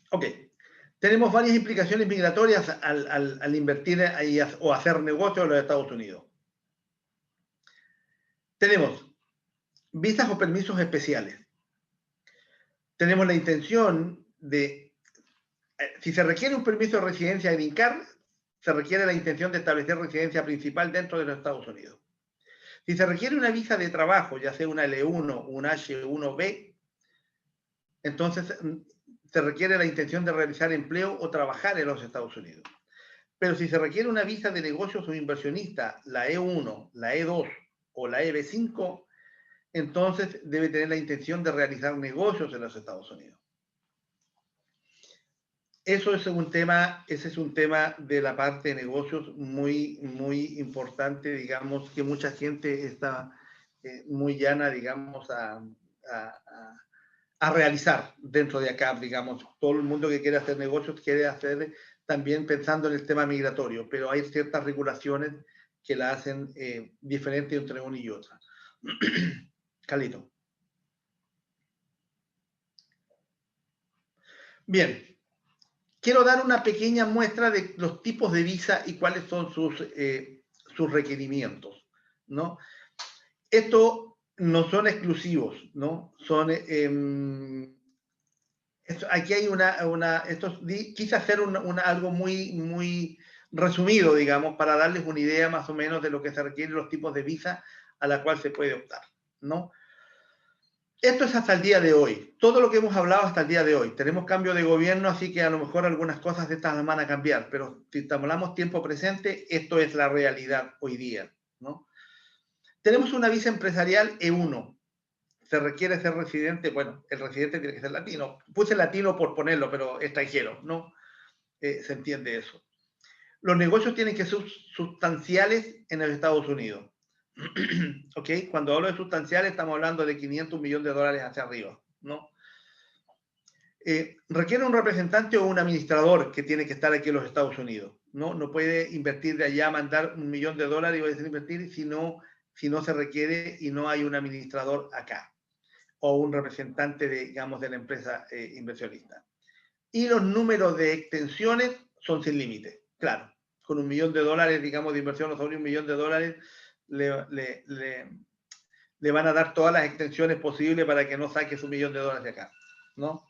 Ok. Tenemos varias implicaciones migratorias al invertir o hacer negocios en los Estados Unidos. Tenemos visas o permisos especiales. Tenemos la intención de, si se requiere un permiso de residencia Green Card, se requiere la intención de establecer residencia principal dentro de los Estados Unidos. Si se requiere una visa de trabajo, ya sea una L1 o una H1B, entonces se requiere la intención de realizar empleo o trabajar en los Estados Unidos. Pero si se requiere una visa de negocios o inversionista, la E1, la E2 o la EB5, entonces debe tener la intención de realizar negocios en los Estados Unidos. Ese es un tema de la parte de negocios muy, muy importante, digamos, que mucha gente está muy llana, digamos, a realizar dentro de acá, digamos. Todo el mundo que quiere hacer negocios quiere hacer también pensando en el tema migratorio, pero hay ciertas regulaciones que la hacen diferente entre una y otra. Carlito. Bien. Quiero dar una pequeña muestra de los tipos de visa y cuáles son sus requerimientos, ¿no? Esto no son exclusivos, ¿no? Son, aquí hay quise hacer algo muy resumido, digamos, para darles una idea más o menos de lo que se requieren los tipos de visa a la cual se puede optar, ¿no? Esto es hasta el día de hoy. Todo lo que hemos hablado hasta el día de hoy. Tenemos cambio de gobierno, así que a lo mejor algunas cosas de estas van a cambiar, pero si hablamos tiempo presente, esto es la realidad hoy día, ¿no? Tenemos una visa empresarial E1. Se requiere ser residente, bueno, el residente tiene que ser latino. Puse latino por ponerlo, pero extranjero, ¿no? Se entiende eso. Los negocios tienen que ser sustanciales en los Estados Unidos. ¿Ok? Cuando hablo de sustanciales, estamos hablando de 500 millones de dólares hacia arriba, ¿no? Requiere un representante o un administrador que tiene que estar aquí en los Estados Unidos, ¿no? No puede invertir de allá, mandar $1 millón y va a decir invertir si no se requiere y no hay un administrador acá o un representante, digamos, de la empresa inversionista. Y los números de extensiones son sin límite, claro. Con $1 millón, digamos, de inversión o sobre $1 millón, le van a dar todas las extensiones posibles para que no saque su $1 millón de acá, ¿no?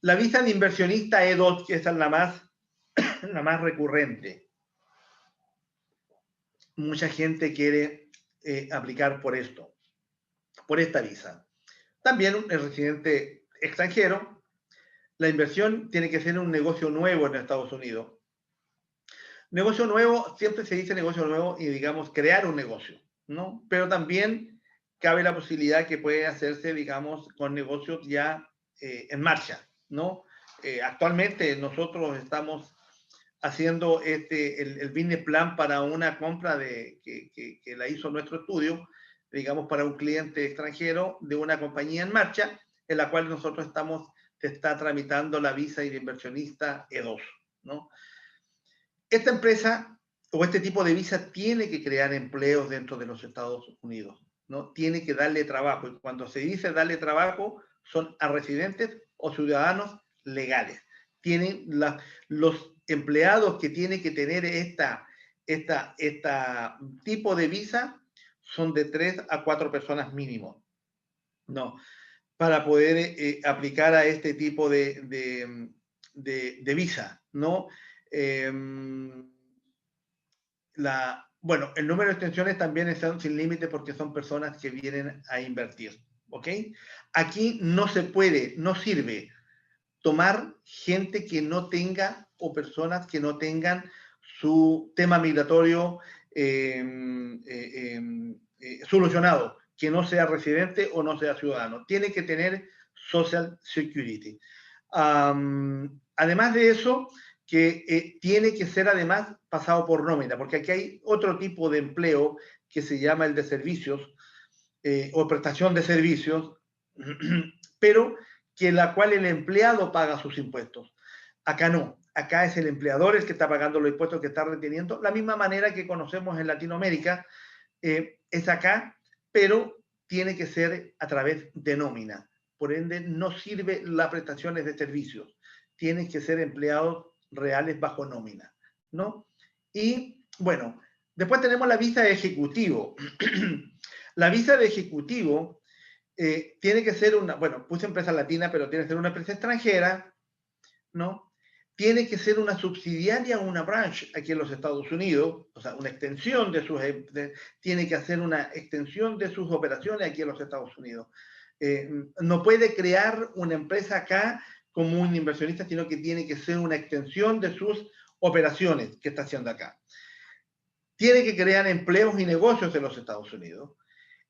La visa de inversionista E2, que esa es la más recurrente. Mucha gente quiere aplicar por esta visa. También el residente extranjero, la inversión tiene que ser un negocio nuevo en Estados Unidos. Negocio nuevo, siempre se dice negocio nuevo y digamos crear un negocio, ¿no? Pero también cabe la posibilidad que puede hacerse, digamos, con negocios ya en marcha, ¿no? Actualmente nosotros estamos haciendo el business plan para una compra que la hizo nuestro estudio, digamos, para un cliente extranjero de una compañía en marcha, en la cual nosotros está tramitando la visa y de inversionista E2, ¿no? Esta empresa o este tipo de visa tiene que crear empleos dentro de los Estados Unidos, ¿no? Tiene que darle trabajo. Y cuando se dice darle trabajo, son a residentes o ciudadanos legales. Tienen los empleados que tiene que tener esta tipo de visa son de 3 a 4 personas mínimo, ¿no? Para poder aplicar a este tipo de visa, ¿no? Bueno, el número de extensiones también están sin límite porque son personas que vienen a invertir, ¿ok? Aquí no sirve tomar gente que no tenga o personas que no tengan su tema migratorio solucionado, que no sea residente o no sea ciudadano. Tiene que tener Social Security. Además de eso, que tiene que ser además pasado por nómina, porque aquí hay otro tipo de empleo que se llama el de servicios o prestación de servicios, pero que la cual el empleado paga sus impuestos. Acá no, acá es el empleador el que está pagando los impuestos que está reteniendo, la misma manera que conocemos en Latinoamérica, es acá, pero tiene que ser a través de nómina. Por ende, no sirve las prestaciones de servicios. Tienen que ser empleados reales bajo nómina, ¿no? Y, bueno, después tenemos la visa de ejecutivo. La visa de ejecutivo tiene que ser puse empresa latina, pero tiene que ser una empresa extranjera, ¿no? Tiene que ser una subsidiaria o una branch aquí en los Estados Unidos, o sea, una extensión tiene que hacer una extensión de sus operaciones aquí en los Estados Unidos. No puede crear una empresa acá como un inversionista, sino que tiene que ser una extensión de sus operaciones que está haciendo acá. Tiene que crear empleos y negocios en los Estados Unidos.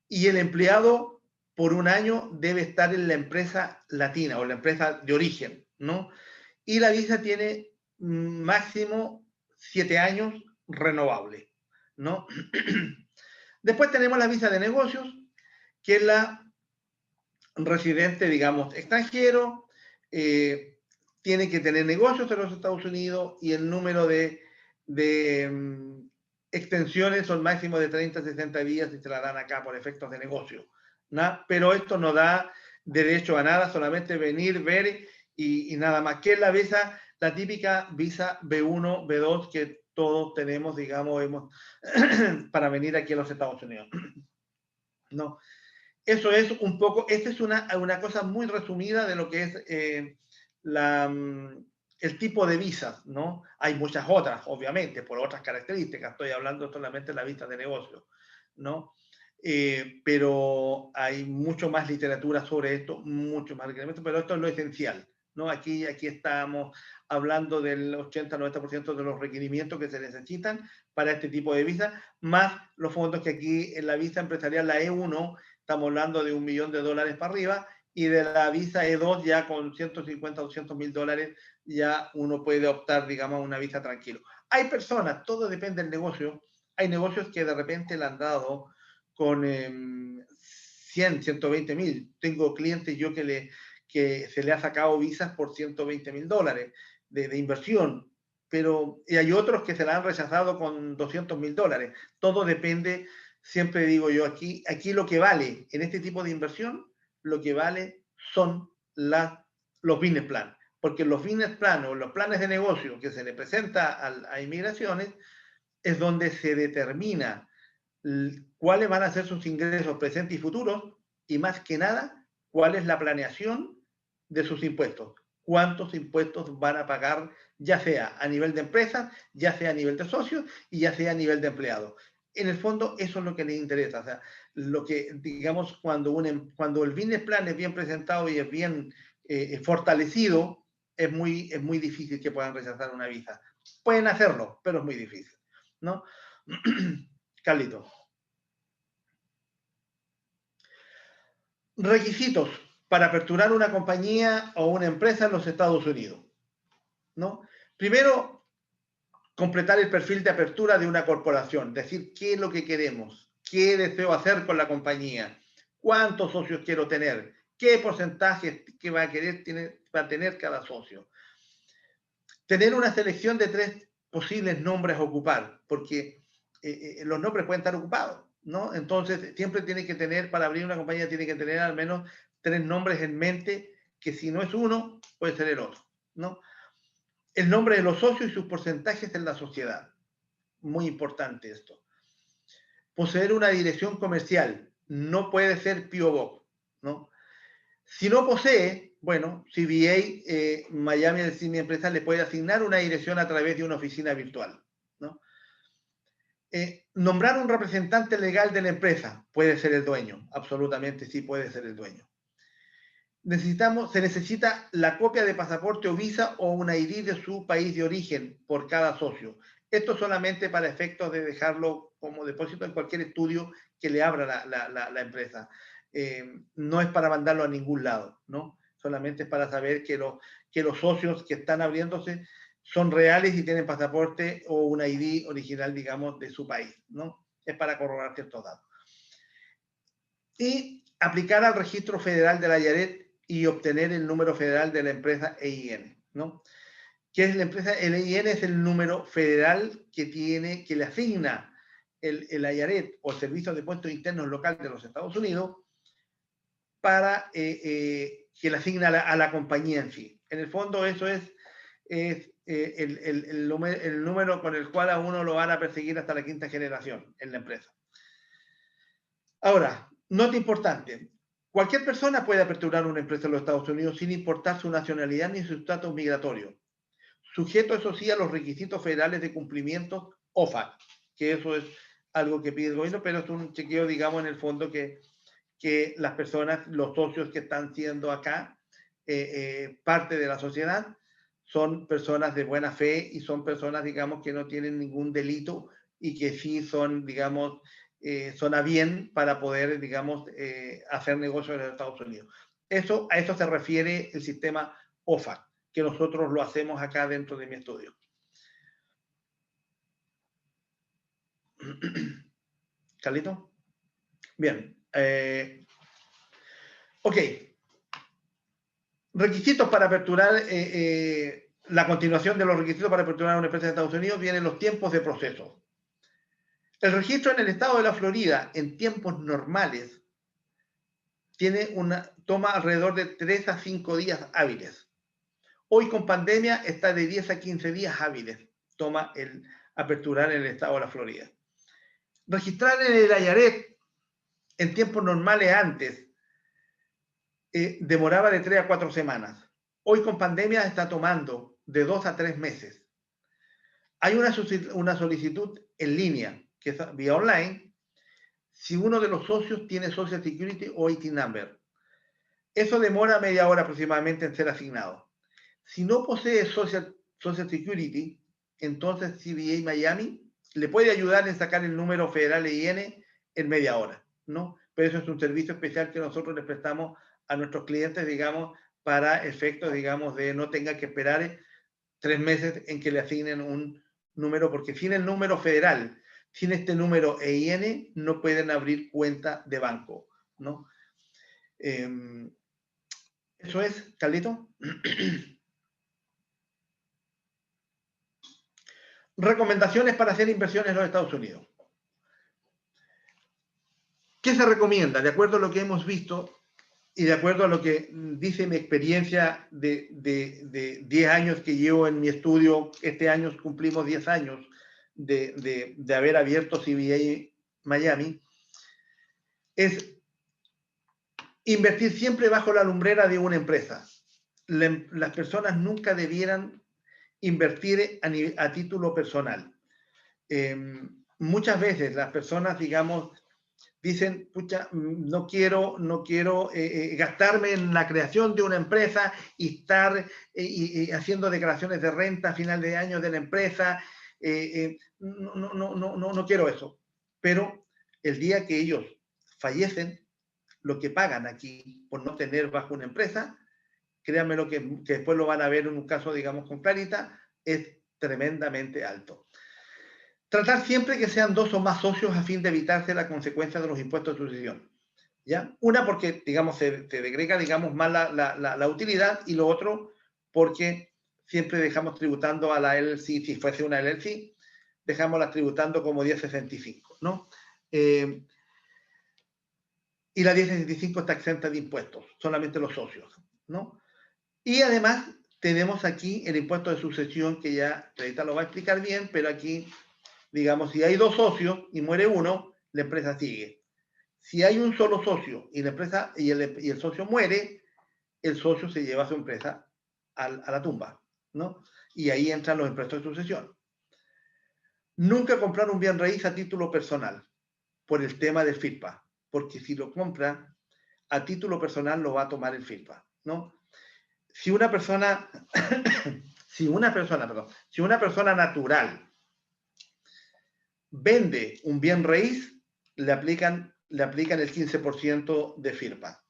Y el empleado, por un año, debe estar en la empresa latina o la empresa de origen, ¿no? Y la visa tiene máximo 7 años renovable, ¿no? Después tenemos la visa de negocios, que es la residente, digamos, extranjero, tiene que tener negocios en los Estados Unidos y el número de extensiones son máximo de 30 a 60 días y se la dan acá por efectos de negocio, ¿no? Pero esto no da derecho a nada, solamente venir, ver y nada más. ¿Qué es la visa? La típica visa B1, B2 que todos tenemos, digamos, para venir aquí a los Estados Unidos. No, eso es un poco, esta es una cosa muy resumida de lo que es el tipo de visas, ¿no? Hay muchas otras, obviamente, por otras características. Estoy hablando solamente de la visa de negocio, ¿no? Pero hay mucho más literatura sobre esto, mucho más requerimientos, pero esto es lo esencial, ¿no? Aquí estamos hablando del 80-90% de los requerimientos que se necesitan para este tipo de visa, más los fondos que aquí en la visa empresarial, la E1, estamos hablando de $1 millón para arriba, y de la visa E2 ya con 150 o 200 mil dólares ya uno puede optar, digamos, a una visa tranquilo. Hay personas, todo depende del negocio, hay negocios que de repente le han dado con 100, 120 mil. Tengo clientes yo que se le ha sacado visas por 120 mil dólares de inversión, pero y hay otros que se la han rechazado con 200 mil dólares. Todo depende, siempre digo yo, aquí lo que vale en este tipo de inversión, lo que vale son los business plan, porque los business plan o los planes de negocio que se le presenta a inmigraciones es donde se determina cuáles van a ser sus ingresos presentes y futuros, y más que nada, cuál es la planeación de sus impuestos. Cuántos impuestos van a pagar, ya sea a nivel de empresas, ya sea a nivel de socios y ya sea a nivel de empleados. En el fondo, eso es lo que les interesa. O sea, lo que, digamos, cuando el business plan es bien presentado y es bien fortalecido, es muy difícil que puedan rechazar una visa. Pueden hacerlo, pero es muy difícil, ¿no? Carlito. Requisitos para aperturar una compañía o una empresa en los Estados Unidos, ¿no? Primero, completar el perfil de apertura de una corporación, decir qué es lo que queremos, qué deseo hacer con la compañía, cuántos socios quiero tener, qué porcentaje que va a tener cada socio. Tener una selección de 3 posibles nombres a ocupar, porque los nombres pueden estar ocupados, ¿no? Entonces, siempre tiene que tener, para abrir una compañía, tiene que tener al menos 3 nombres en mente, que si no es uno, puede ser el otro, ¿no? El nombre de los socios y sus porcentajes en la sociedad. Muy importante esto. Poseer una dirección comercial. No puede ser P.O. Box, ¿no? Si no posee, bueno, CBA Miami del Cine Empresa le puede asignar una dirección a través de una oficina virtual, ¿no? Nombrar un representante legal de la empresa. Puede ser el dueño, absolutamente sí puede ser el dueño. Se necesita la copia de pasaporte o visa o una ID de su país de origen por cada socio. Esto solamente para efectos de dejarlo como depósito en cualquier estudio que le abra la empresa. No es para mandarlo a ningún lado, ¿no? Solamente es para saber que los socios que están abriéndose son reales y tienen pasaporte o una ID original, digamos, de su país, ¿no? Es para corroborar ciertos datos. Y aplicar al registro federal de la IARET y obtener el número federal de la empresa EIN, ¿no? ¿Qué es la empresa? El EIN es el número federal que le asigna el IARET o el Servicio de Impuestos Internos Local de los Estados Unidos para que le asigna a la compañía en sí. En el fondo eso es el número con el cual a uno lo van a perseguir hasta la 5ª generación en la empresa. Ahora, nota importante. Cualquier persona puede aperturar una empresa en los Estados Unidos sin importar su nacionalidad ni su estatus migratorio. Sujeto, eso sí, a los requisitos federales de cumplimiento OFAC, que eso es algo que pide el gobierno, pero es un chequeo, digamos, en el fondo que las personas, los socios que están siendo acá parte de la sociedad, son personas de buena fe y son personas, digamos, que no tienen ningún delito y que sí son, digamos, son a bien para poder, digamos, hacer negocios en los Estados Unidos. A eso se refiere el sistema OFAC, que nosotros lo hacemos acá dentro de mi estudio. ¿Carlito? Bien. Ok. Requisitos para aperturar, la continuación de los requisitos para aperturar una empresa de Estados Unidos vienen los tiempos de proceso. El registro en el estado de la Florida en tiempos normales toma alrededor de 3 a 5 días hábiles. Hoy con pandemia está de 10 a 15 días hábiles. Toma aperturar en el estado de la Florida. Registrar en el IARET en tiempos normales antes demoraba de 3 a 4 semanas. Hoy con pandemia está tomando de 2 a 3 meses. Hay una solicitud en línea, que es vía online, si uno de los socios tiene Social Security o IT Number. Eso demora media hora aproximadamente en ser asignado. Si no posee Social Security, entonces CBA Miami le puede ayudar en sacar el número federal EIN en media hora, ¿no? Pero eso es un servicio especial que nosotros le prestamos a nuestros clientes, digamos, para efectos, digamos, de no tenga que esperar 3 meses en que le asignen un número, porque sin el número federal, sin este número EIN, no pueden abrir cuenta de banco, ¿no? Eso es, Carlito. Recomendaciones para hacer inversiones en los Estados Unidos. ¿Qué se recomienda? De acuerdo a lo que hemos visto y de acuerdo a lo que dice mi experiencia de 10 años que llevo en mi estudio, este año cumplimos 10 años de haber abierto CBA Miami, es invertir siempre bajo la lumbrera de una empresa. Las personas nunca debieran invertir a título personal. Muchas veces las personas, digamos, dicen, pucha, no quiero gastarme en la creación de una empresa y estar haciendo declaraciones de renta a final de año de la empresa. No quiero eso. Pero el día que ellos fallecen, lo que pagan aquí por no tener bajo una empresa, créanme lo que después lo van a ver en un caso, digamos, con Clarita, es tremendamente alto. Tratar siempre que sean 2 o más socios a fin de evitarse la consecuencia de los impuestos de sucesión. ¿Ya? Una, porque, digamos, se degrega, digamos, más la utilidad, y lo otro, porque siempre dejamos tributando a la LLC, si fuese una LLC, dejamos tributando como 1065, ¿no? Y la 1065 está exenta de impuestos, solamente los socios, ¿no? Y además tenemos aquí el impuesto de sucesión, que ya Clarita lo va a explicar bien, pero aquí, digamos, si hay 2 socios y muere uno, la empresa sigue. Si hay un solo socio y la empresa y el socio muere, el socio se lleva a su empresa a la tumba, ¿no? Y ahí entran los impuestos de sucesión. Nunca comprar un bien raíz a título personal por el tema del FIRPA, porque si lo compra a título personal lo va a tomar el FIRPA, ¿no? Si una persona natural vende un bien raíz, le aplican el 15% de FIRPA.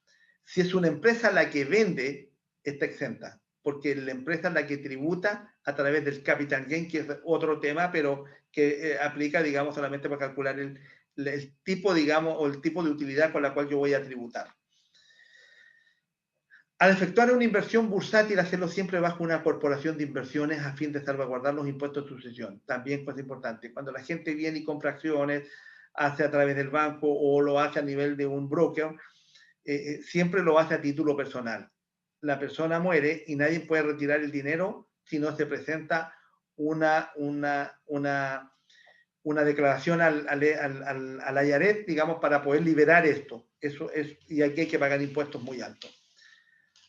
Si es una empresa la que vende, está exenta, porque la empresa es la que tributa a través del capital gain, que es otro tema, pero que aplica, digamos, solamente para calcular el tipo, digamos, o el tipo de utilidad con la cual yo voy a tributar. Al efectuar una inversión bursátil, hacerlo siempre bajo una corporación de inversiones a fin de salvaguardar los impuestos de sucesión. También cosa importante, cuando la gente viene y compra acciones, hace a través del banco o lo hace a nivel de un broker, siempre lo hace a título personal. La persona muere y nadie puede retirar el dinero si no se presenta una declaración al IRS, digamos, para poder liberar esto. Eso es, y aquí hay que pagar impuestos muy altos.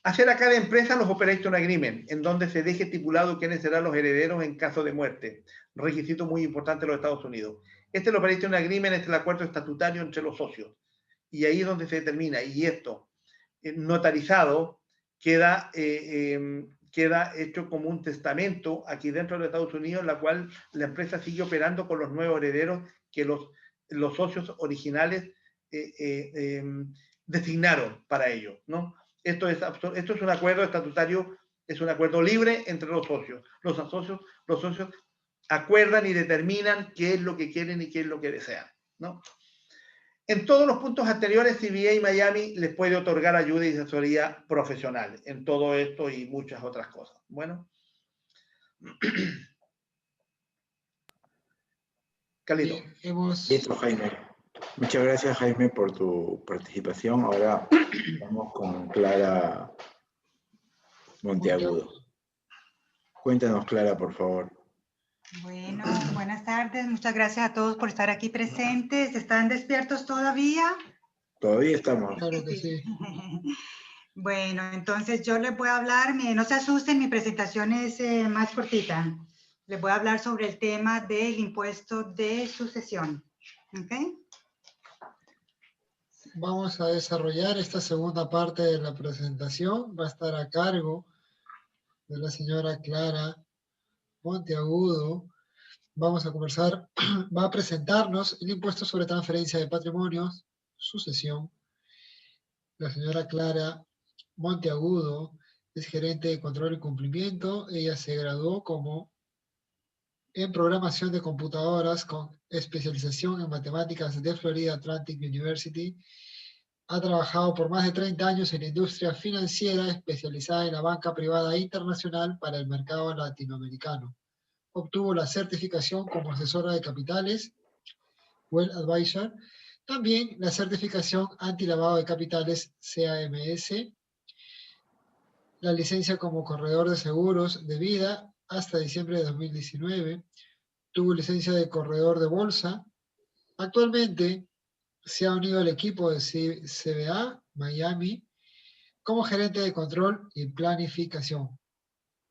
Hacer a cada empresa los Operation Agreement, en donde se deje estipulado quiénes serán los herederos en caso de muerte. Requisito muy importante en los Estados Unidos. Este es el Operation Agreement, es el acuerdo estatutario entre los socios. Y ahí es donde se determina. Y esto, notarizado, queda hecho como un testamento aquí dentro de los Estados Unidos, en la cual la empresa sigue operando con los nuevos herederos que los socios originales designaron para ello, ¿no? Esto es un acuerdo estatutario, es un acuerdo libre entre los socios. Los socios acuerdan y determinan qué es lo que quieren y qué es lo que desean, ¿no? En todos los puntos anteriores, CBA Miami les puede otorgar ayuda y asesoría profesional en todo esto y muchas otras cosas. Bueno. Carlito. Listo, Jaime. Muchas gracias, Jaime, por tu participación. Ahora vamos con Clara Monteagudo. Cuéntanos, Clara, por favor. Bueno, buenas tardes. Muchas gracias a todos por estar aquí presentes. ¿Están despiertos todavía? Todavía estamos. Claro que sí. Bueno, entonces yo les voy a hablar, no se asusten, mi presentación es más cortita. Les voy a hablar sobre el tema del impuesto de sucesión. ¿Ok? Vamos a desarrollar esta segunda parte de la presentación. Va a estar a cargo de la señora Clara Monteagudo. Vamos a conversar, va a presentarnos el impuesto sobre transferencia de patrimonios, sucesión. La señora Clara Monteagudo es gerente de control y cumplimiento. Ella se graduó en programación de computadoras con especialización en matemáticas de Florida Atlantic University. Ha trabajado por más de 30 años en la industria financiera, especializada en la banca privada internacional para el mercado latinoamericano. Obtuvo la certificación como asesora de capitales, Well Advisor, también la certificación anti-lavado de capitales, CAMS, la licencia como corredor de seguros de vida hasta diciembre de 2019, tuvo licencia de corredor de bolsa. Actualmente se ha unido al equipo de CBA Miami como gerente de control y planificación.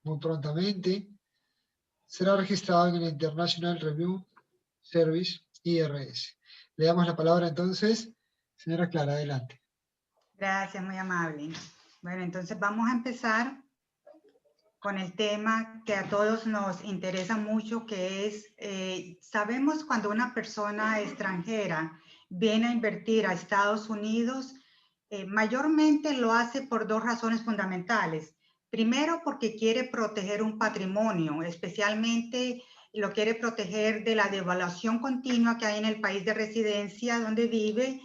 Muy prontamente será registrado en el International Review Service, IRS. Le damos la palabra entonces, señora Clara, adelante. Gracias, muy amable. Bueno, entonces vamos a empezar con el tema que a todos nos interesa mucho, que es, sabemos cuando una persona extranjera viene a invertir a Estados Unidos, mayormente lo hace por dos razones fundamentales. Primero, porque quiere proteger un patrimonio, especialmente lo quiere proteger de la devaluación continua que hay en el país de residencia donde vive,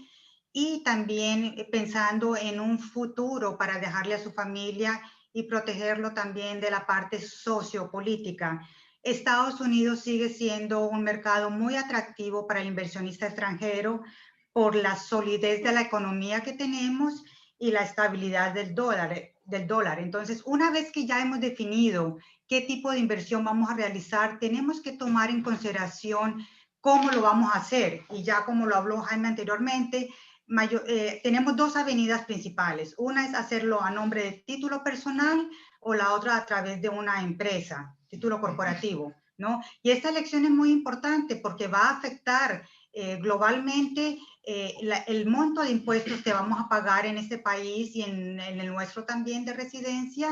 y también pensando en un futuro para dejarle a su familia y protegerlo también de la parte sociopolítica. Estados Unidos sigue siendo un mercado muy atractivo para el inversionista extranjero por la solidez de la economía que tenemos y la estabilidad del dólar. Entonces, una vez que ya hemos definido qué tipo de inversión vamos a realizar, tenemos que tomar en consideración cómo lo vamos a hacer. Y ya como lo habló Jaime anteriormente, tenemos dos avenidas principales. Una es hacerlo a nombre de título personal o la otra a través de una empresa, título corporativo, ¿no? Y esta elección es muy importante porque va a afectar globalmente el monto de impuestos que vamos a pagar en este país y en el nuestro también de residencia.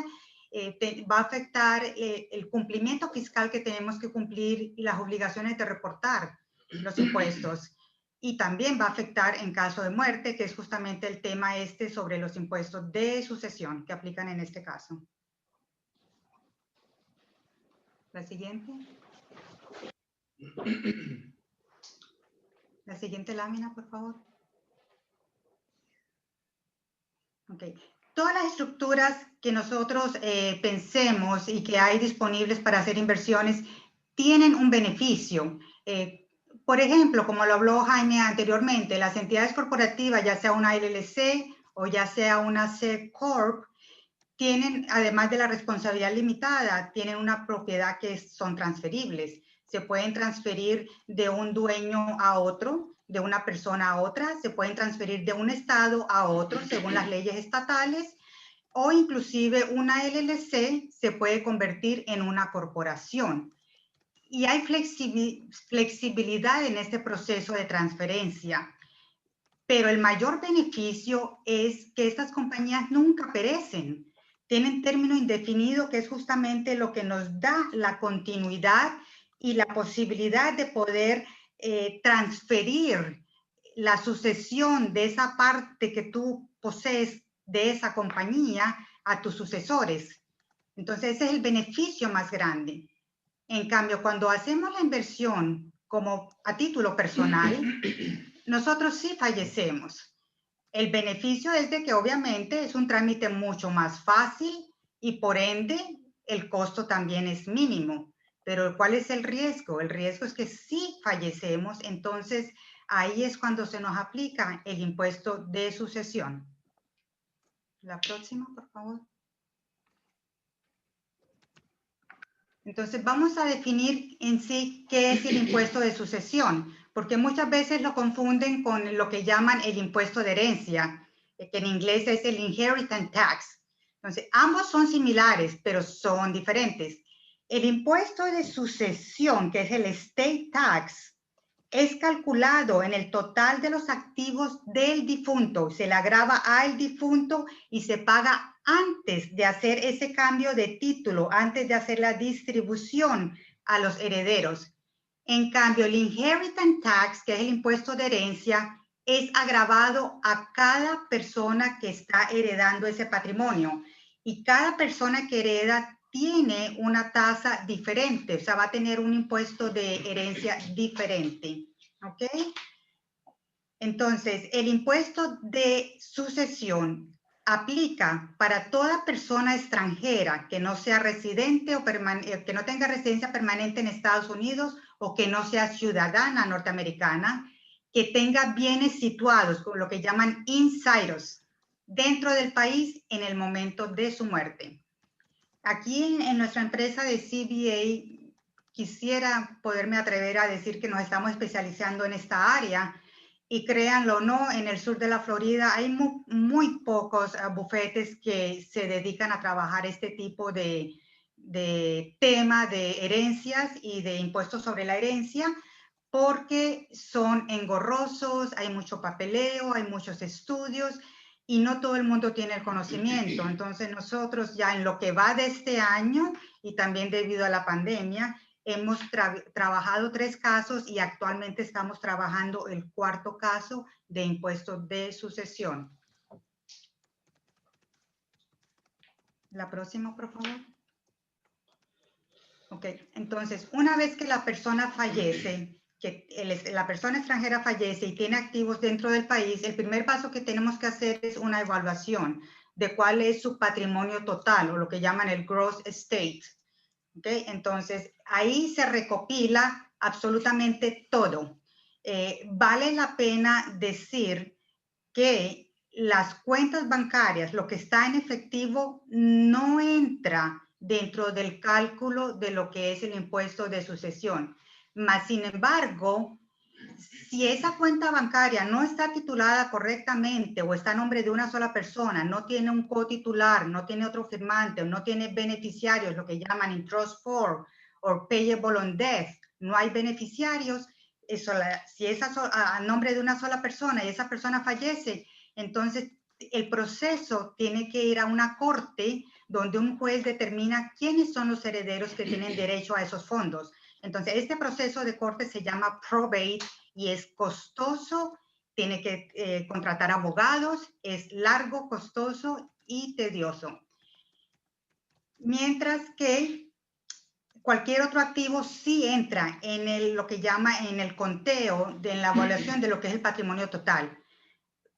Va a afectar el cumplimiento fiscal que tenemos que cumplir y las obligaciones de reportar los impuestos. Y también va a afectar en caso de muerte, que es justamente el tema sobre los impuestos de sucesión que aplican en este caso. La siguiente. La siguiente lámina, por favor. Ok. Todas las estructuras que nosotros pensemos y que hay disponibles para hacer inversiones tienen un beneficio. Por ejemplo, como lo habló Jaime anteriormente, las entidades corporativas, ya sea una LLC o ya sea una C Corp, tienen, además de la responsabilidad limitada, tienen una propiedad que son transferibles. Se pueden transferir de un dueño a otro, de una persona a otra, se pueden transferir de un estado a otro según las leyes estatales, o inclusive una LLC se puede convertir en una corporación. Y hay flexibilidad en este proceso de transferencia, pero el mayor beneficio es que estas compañías nunca perecen. Tienen término indefinido, que es justamente lo que nos da la continuidad y la posibilidad de poder transferir la sucesión de esa parte que tú posees de esa compañía a tus sucesores. Entonces, ese es el beneficio más grande. En cambio, cuando hacemos la inversión como a título personal, nosotros sí fallecemos. El beneficio es de que obviamente es un trámite mucho más fácil y por ende el costo también es mínimo. Pero ¿cuál es el riesgo? El riesgo es que sí fallecemos, entonces ahí es cuando se nos aplica el impuesto de sucesión. La próxima, por favor. Entonces vamos a definir en sí qué es el impuesto de sucesión, porque muchas veces lo confunden con lo que llaman el impuesto de herencia, que en inglés es el inheritance tax. Entonces ambos son similares, pero son diferentes. El impuesto de sucesión, que es el estate tax, es calculado en el total de los activos del difunto, se le agrava al difunto y se paga antes de hacer ese cambio de título, antes de hacer la distribución a los herederos. En cambio, el inheritance tax, que es el impuesto de herencia, es agravado a cada persona que está heredando ese patrimonio. Y cada persona que hereda tiene una tasa diferente, o sea, va a tener un impuesto de herencia diferente. ¿Ok? Entonces, el impuesto de sucesión aplica para toda persona extranjera que no sea residente o que no tenga residencia permanente en Estados Unidos o que no sea ciudadana norteamericana, que tenga bienes situados, con lo que llaman insiders, dentro del país en el momento de su muerte. Aquí en nuestra empresa de CBA, quisiera poderme atrever a decir que nos estamos especializando en esta área. Y créanlo o no, en el sur de la Florida hay muy pocos bufetes que se dedican a trabajar este tipo de tema de herencias y de impuestos sobre la herencia, porque son engorrosos, hay mucho papeleo, hay muchos estudios y no todo el mundo tiene el conocimiento. Entonces nosotros ya en lo que va de este año y también debido a la pandemia, hemos trabajado 3 casos y actualmente estamos trabajando el 4º caso de impuestos de sucesión. La próxima, por favor. Ok, entonces, una vez que la persona fallece, que la persona extranjera fallece y tiene activos dentro del país, el primer paso que tenemos que hacer es una evaluación de cuál es su patrimonio total o lo que llaman el gross estate. ¿Okay? Entonces, ahí se recopila absolutamente todo. Vale la pena decir que las cuentas bancarias, lo que está en efectivo, no entra dentro del cálculo de lo que es el impuesto de sucesión. Mas, sin embargo, si esa cuenta bancaria no está titulada correctamente o está a nombre de una sola persona, no tiene un cotitular, no tiene otro firmante, no tiene beneficiarios, lo que llaman in trust for o payable on death, no hay beneficiarios, si es a nombre de una sola persona y esa persona fallece, entonces el proceso tiene que ir a una corte donde un juez determina quiénes son los herederos que tienen derecho a esos fondos. Entonces, este proceso de corte se llama probate y es costoso, tiene que contratar abogados, es largo, costoso y tedioso. Mientras que cualquier otro activo sí entra en lo que llama en el conteo, en la evaluación de lo que es el patrimonio total.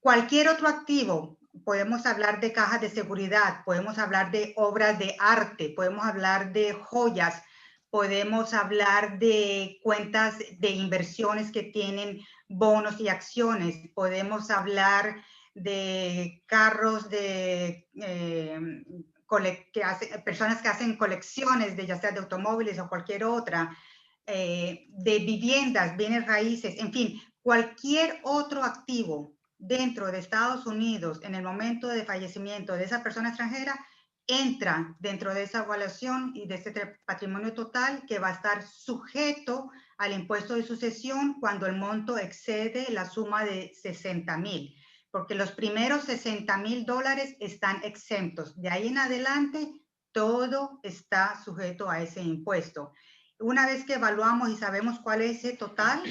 Cualquier otro activo, podemos hablar de cajas de seguridad, podemos hablar de obras de arte, podemos hablar de joyas, podemos hablar de cuentas de inversiones que tienen bonos y acciones, podemos hablar de carros de personas que hacen colecciones de ya sea de automóviles o cualquier otra, de viviendas, bienes raíces, en fin, cualquier otro activo dentro de Estados Unidos en el momento de fallecimiento de esa persona extranjera entra dentro de esa evaluación y de ese patrimonio total que va a estar sujeto al impuesto de sucesión cuando el monto excede la suma de 60,000, porque los primeros $60,000 están exentos. De ahí en adelante, todo está sujeto a ese impuesto. Una vez que evaluamos y sabemos cuál es ese total,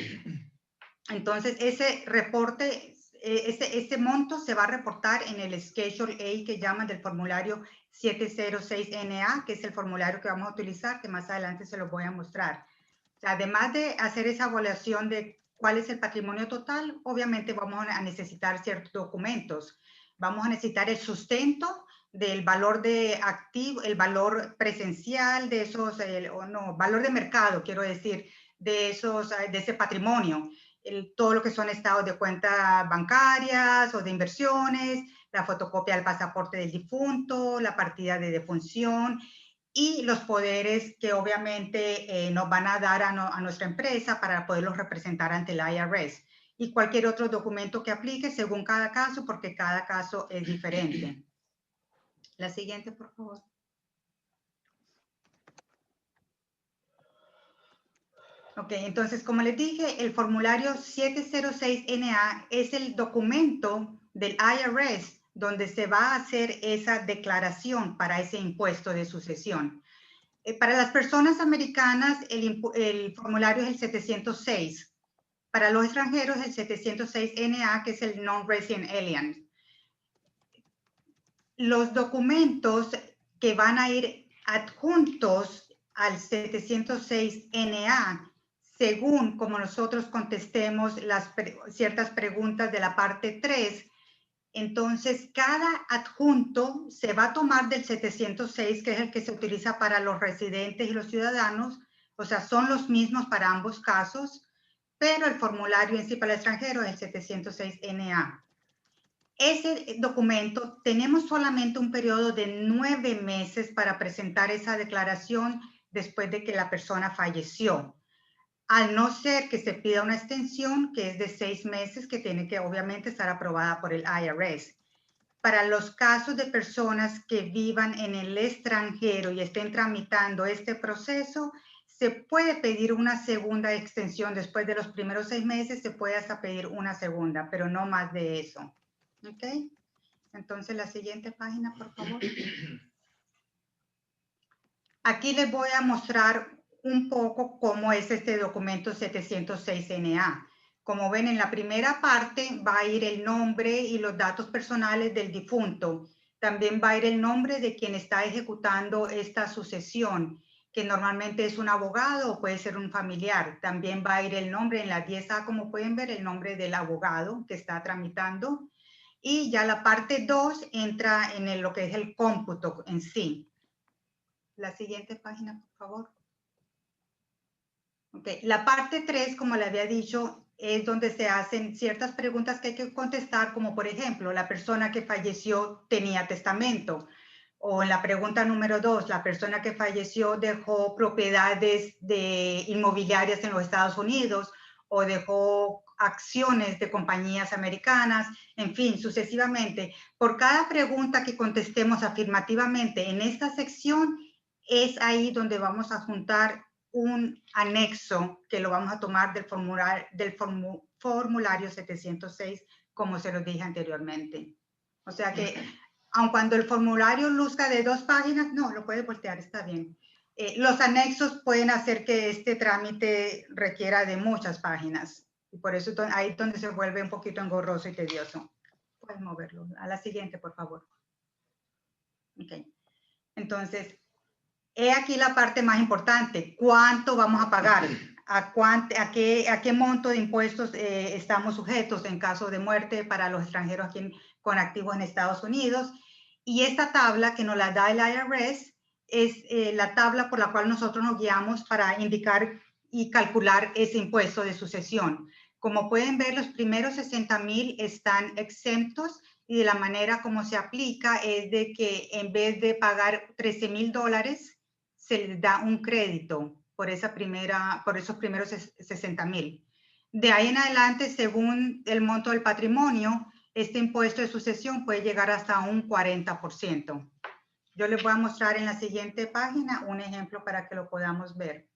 entonces ese reporte, ese monto se va a reportar en el Schedule A que llaman del formulario 706NA, que es el formulario que vamos a utilizar, que más adelante se lo voy a mostrar. O sea, además de hacer esa evaluación de cuál es el patrimonio total, obviamente vamos a necesitar ciertos documentos. Vamos a necesitar el sustento del valor de activo, el valor presencial de esos, valor de mercado, quiero decir, de ese patrimonio. Todo lo que son estados de cuentas bancarias o de inversiones, la fotocopia del pasaporte del difunto, la partida de defunción y los poderes que obviamente nos van a dar a nuestra empresa para poderlos representar ante el IRS. Y cualquier otro documento que aplique según cada caso, porque cada caso es diferente. La siguiente, por favor. Ok, entonces, como les dije, el formulario 706NA es el documento del IRS donde se va a hacer esa declaración para ese impuesto de sucesión. Para las personas americanas, el formulario es el 706. Para los extranjeros, el 706NA, que es el Non-Resident Alien. Los documentos que van a ir adjuntos al 706NA, según como nosotros contestemos ciertas preguntas de la parte 3, entonces cada adjunto se va a tomar del 706, que es el que se utiliza para los residentes y los ciudadanos, o sea, son los mismos para ambos casos, pero el formulario en sí para el extranjero es el 706NA. Ese documento, tenemos solamente un periodo de 9 meses para presentar esa declaración después de que la persona falleció. Al no ser que se pida una extensión, que es de 6 meses, que tiene que obviamente estar aprobada por el IRS. Para los casos de personas que vivan en el extranjero y estén tramitando este proceso, se puede pedir una segunda extensión. Después de los primeros 6 meses, se puede hasta pedir una segunda, pero no más de eso. ¿Ok? Entonces, la siguiente página, por favor. Aquí les voy a mostrar un poco cómo es este documento 706NA. Como ven, en la primera parte va a ir el nombre y los datos personales del difunto. También va a ir el nombre de quien está ejecutando esta sucesión, que normalmente es un abogado o puede ser un familiar. También va a ir el nombre en la 10A, como pueden ver, el nombre del abogado que está tramitando. Y ya la parte 2 entra en lo que es el cómputo en sí. La siguiente página, por favor. Okay. La parte 3, como le había dicho, es donde se hacen ciertas preguntas que hay que contestar, como por ejemplo, la persona que falleció tenía testamento. O en la pregunta número 2, la persona que falleció dejó propiedades inmobiliarias en los Estados Unidos o dejó acciones de compañías americanas, en fin, sucesivamente. Por cada pregunta que contestemos afirmativamente en esta sección, es ahí donde vamos a juntar un anexo que lo vamos a tomar del formulario 706, como se lo dije anteriormente. O sea que, aun cuando el formulario luzca de 2 páginas, no, lo puede voltear, está bien. Los anexos pueden hacer que este trámite requiera de muchas páginas. Y por eso ahí es donde se vuelve un poquito engorroso y tedioso. Puedes moverlo. A la siguiente, por favor. Ok. Entonces, he aquí la parte más importante. ¿Cuánto vamos a pagar? ¿A qué monto de impuestos estamos sujetos en caso de muerte para los extranjeros aquí con activos en Estados Unidos? Y esta tabla que nos la da el IRS es la tabla por la cual nosotros nos guiamos para indicar y calcular ese impuesto de sucesión. Como pueden ver, los primeros 60,000 están exentos y de la manera como se aplica es de que en vez de pagar $13,000, se les da un crédito por esos primeros 60,000. De ahí en adelante, según el monto del patrimonio, este impuesto de sucesión puede llegar hasta un 40%. Yo les voy a mostrar en la siguiente página un ejemplo para que lo podamos ver.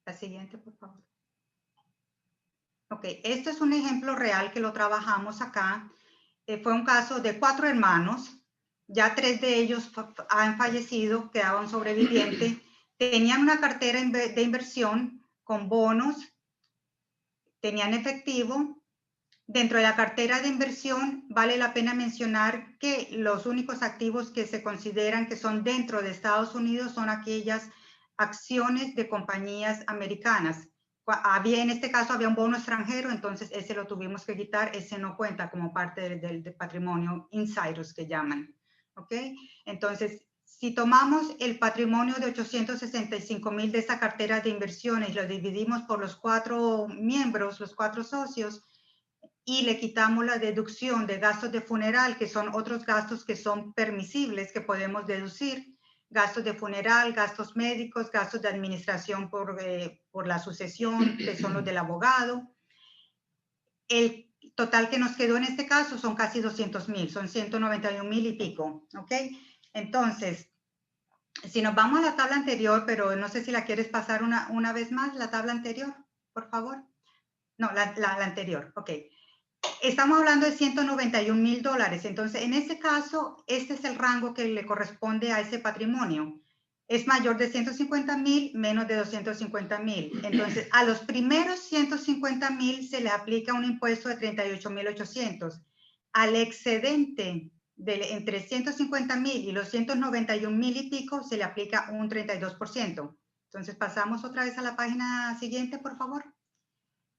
La siguiente, por favor. Ok, este es un ejemplo real que lo trabajamos acá. Fue un caso de 4 hermanos. Ya 3 de ellos han fallecido, quedaba un sobreviviente. Tenían una cartera de inversión con bonos, tenían efectivo. Dentro de la cartera de inversión vale la pena mencionar que los únicos activos que se consideran que son dentro de Estados Unidos son aquellas acciones de compañías americanas. En este caso había un bono extranjero, entonces ese lo tuvimos que quitar, ese no cuenta como parte del patrimonio insiders que llaman. ¿Ok? Entonces, si tomamos el patrimonio de 865,000 de esa cartera de inversiones y lo dividimos por los 4 miembros, los 4 socios, y le quitamos la deducción de gastos de funeral, que son otros gastos que son permisibles que podemos deducir, gastos de funeral, gastos médicos, gastos de administración por la sucesión, que son los del abogado. El total que nos quedó en este caso son casi 200,000, son 191,000 y pico, ¿ok? Entonces, si nos vamos a la tabla anterior, pero no sé si la quieres pasar una vez más, la tabla anterior, por favor. No, la anterior, ok. Estamos hablando de 191,000 dólares. Entonces, en ese caso, este es el rango que le corresponde a ese patrimonio. Es mayor de 150,000, menos de 250,000. Entonces, a los primeros 150,000 se le aplica un impuesto de 38,800. Al excedente entre 150,000 y los 191,000 y pico se le aplica un 32%. Entonces, pasamos otra vez a la página siguiente, por favor.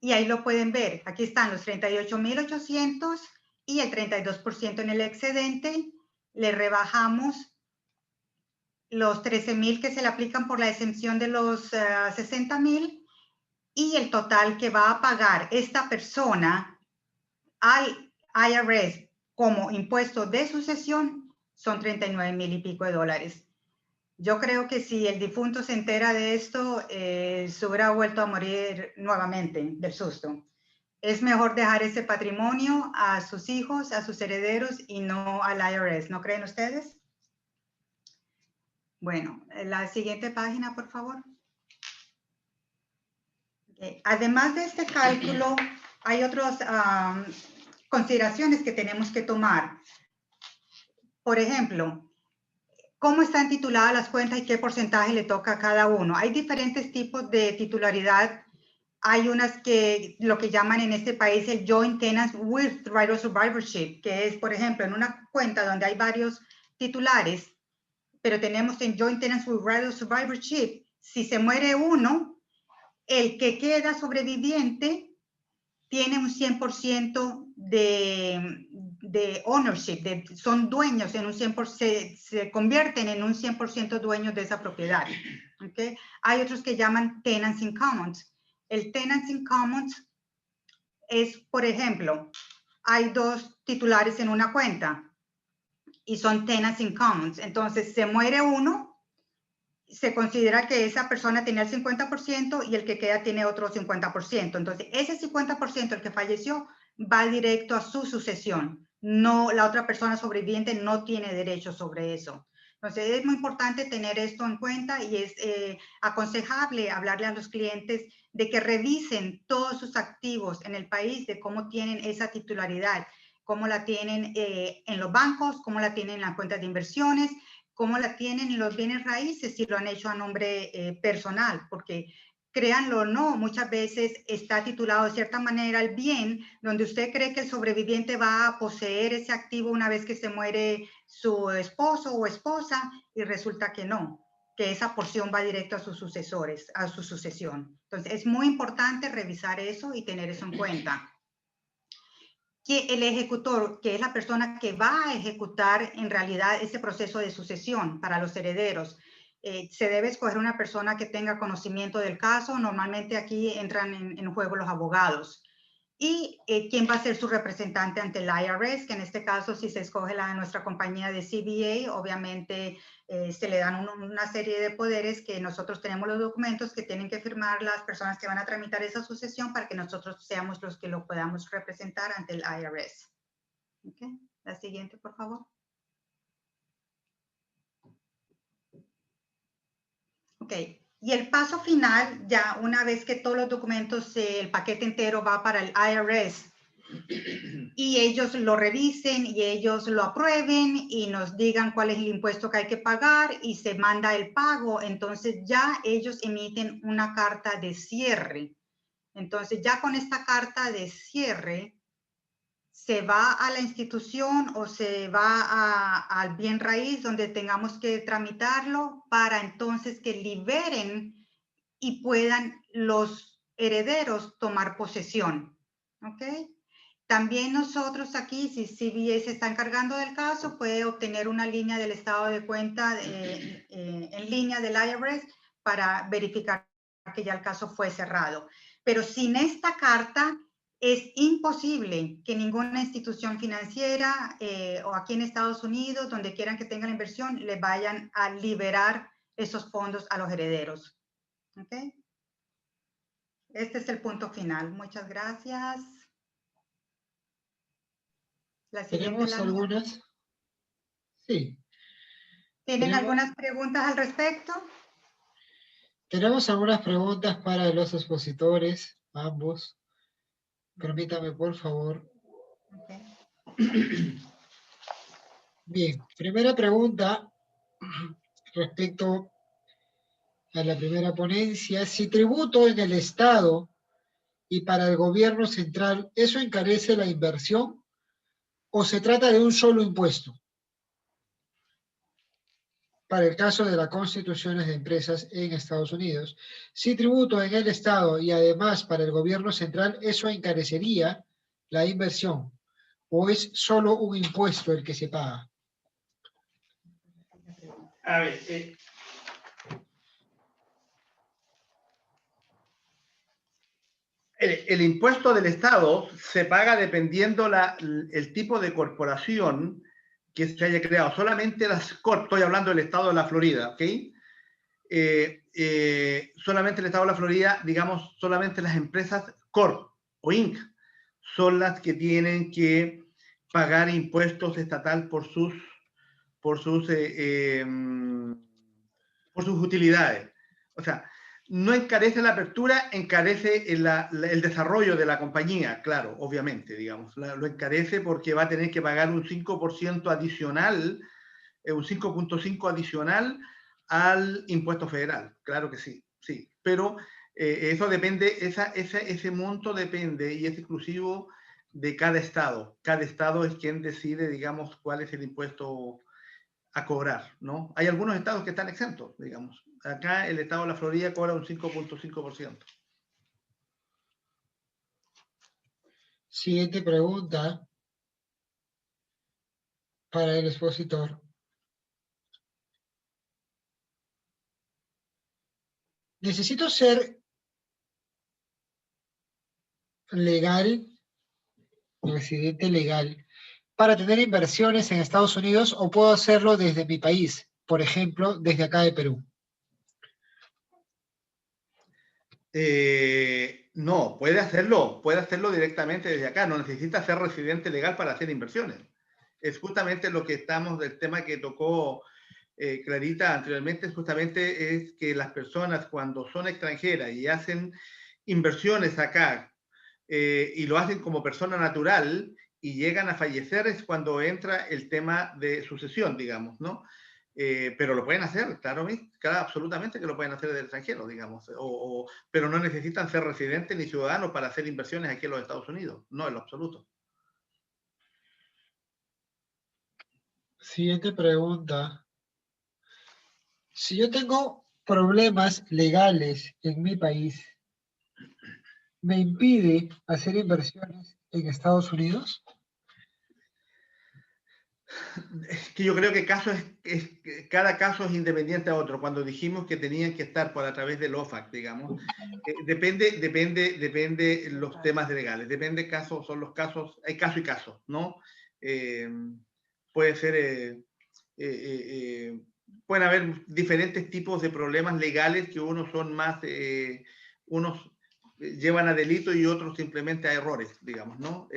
Y ahí lo pueden ver. Aquí están los 38,800 y el 32% en el excedente. Le rebajamos los 13,000 que se le aplican por la exención de los 60,000 y el total que va a pagar esta persona al IRS como impuesto de sucesión son 39,000 y pico de dólares. Yo creo que si el difunto se entera de esto, se hubiera vuelto a morir nuevamente del susto. Es mejor dejar ese patrimonio a sus hijos, a sus herederos y no al IRS. ¿No creen ustedes? Bueno, la siguiente página, por favor. Okay. Además de este cálculo, hay otras consideraciones que tenemos que tomar. Por ejemplo, ¿cómo están tituladas las cuentas y qué porcentaje le toca a cada uno? Hay diferentes tipos de titularidad. Hay unas que lo que llaman en este país el Joint Tenants with Right of Survivorship, que es, por ejemplo, en una cuenta donde hay varios titulares, pero tenemos en Joint Tenants with Right of Survivorship, si se muere uno, el que queda sobreviviente tiene un 100% de ownership, son dueños en un 100%, se convierten en un 100% dueños de esa propiedad. ¿Okay? Hay otros que llaman tenants in commons. El tenants in commons es, por ejemplo, hay dos titulares en una cuenta y son tenants in commons. Entonces, se muere uno, se considera que esa persona tenía el 50% y el que queda tiene otro 50%. Entonces, ese 50%, el que falleció, va directo a su sucesión. No, la otra persona sobreviviente no tiene derecho sobre eso. Entonces, es muy importante tener esto en cuenta y es aconsejable hablarle a los clientes de que revisen todos sus activos en el país, de cómo tienen esa titularidad, cómo la tienen en los bancos, cómo la tienen en las cuentas de inversiones, cómo la tienen los bienes raíces si lo han hecho a nombre personal, porque créanlo o no, muchas veces está titulado de cierta manera el bien, donde usted cree que el sobreviviente va a poseer ese activo una vez que se muere su esposo o esposa, y resulta que no, que esa porción va directo a sus sucesores, a su sucesión. Entonces, es muy importante revisar eso y tener eso en cuenta. Que el ejecutor, que es la persona que va a ejecutar en realidad ese proceso de sucesión para los herederos, se debe escoger una persona que tenga conocimiento del caso. Normalmente aquí entran en juego los abogados. Y quién va a ser su representante ante el IRS, que en este caso, si se escoge nuestra compañía de CBA, obviamente se le dan una serie de poderes que nosotros tenemos los documentos que tienen que firmar las personas que van a tramitar esa sucesión para que nosotros seamos los que lo podamos representar ante el IRS. Okay. La siguiente, por favor. Ok. Y el paso final, ya una vez que todos los documentos, el paquete entero va para el IRS y ellos lo revisen y ellos lo aprueben y nos digan cuál es el impuesto que hay que pagar y se manda el pago, entonces ya ellos emiten una carta de cierre. Entonces ya con esta carta de cierre se va a la institución o se va al bien raíz donde tengamos que tramitarlo para entonces que liberen y puedan los herederos tomar posesión. ¿Ok? También nosotros aquí, si CBA se está encargando del caso, puede obtener una línea del estado de cuenta en línea del IRS para verificar que ya el caso fue cerrado. Pero sin esta carta, es imposible que ninguna institución financiera o aquí en Estados Unidos, donde quieran que tengan la inversión, le vayan a liberar esos fondos a los herederos. ¿Ok? Este es el punto final. Muchas gracias. La siguiente ¿Tenemos lámina. algunas? Sí. ¿Tienen algunas preguntas al respecto? Tenemos algunas preguntas para los expositores, ambos. Permítame, por favor. Okay. Bien, primera pregunta respecto a la primera ponencia. Si tributo en el Estado y para el gobierno central, ¿eso encarece la inversión o se trata de un solo impuesto? Para el caso de las constituciones de empresas en Estados Unidos. Si tributo en el Estado y además para el gobierno central, ¿eso encarecería la inversión o es solo un impuesto el que se paga? A ver, el impuesto del Estado se paga dependiendo el tipo de corporación que se haya creado. Solamente las corp, estoy hablando del Estado de la Florida, ¿ok? Solamente el Estado de la Florida, digamos, solamente las empresas corp o inc son las que tienen que pagar impuestos estatal por sus utilidades. O sea, no encarece la apertura, encarece el desarrollo de la compañía, claro, obviamente, digamos. Lo encarece porque va a tener que pagar un 5% adicional, un 5.5 adicional al impuesto federal. Claro que sí, sí. Pero eso depende, ese monto depende y es exclusivo de cada estado. Cada estado es quien decide, digamos, cuál es el impuesto a cobrar, ¿no? Hay algunos estados que están exentos, digamos. Acá el estado de la Florida cobra un 5.5%. Siguiente pregunta para el expositor. ¿Necesito ser legal, residente legal, para tener inversiones en Estados Unidos o puedo hacerlo desde mi país? Por ejemplo, desde acá de Perú. No, puede hacerlo directamente desde acá, no necesita ser residente legal para hacer inversiones. Es justamente lo que estamos, del tema que tocó Clarita anteriormente, justamente es que las personas cuando son extranjeras y hacen inversiones acá y lo hacen como persona natural y llegan a fallecer es cuando entra el tema de sucesión, digamos, ¿no? Pero lo pueden hacer, claro, absolutamente que lo pueden hacer del extranjero, digamos, pero no necesitan ser residentes ni ciudadanos para hacer inversiones aquí en los Estados Unidos, no, en lo absoluto. Siguiente pregunta. Si yo tengo problemas legales en mi país, ¿me impide hacer inversiones en Estados Unidos? Es que yo creo que cada caso es independiente a otro. Cuando dijimos que tenían que estar por a través del OFAC, digamos, depende los temas legales. Depende casos, son los casos, hay caso y caso, ¿no? Puede ser, pueden haber diferentes tipos de problemas legales que unos son más, unos llevan a delito y otros simplemente a errores, digamos, ¿no?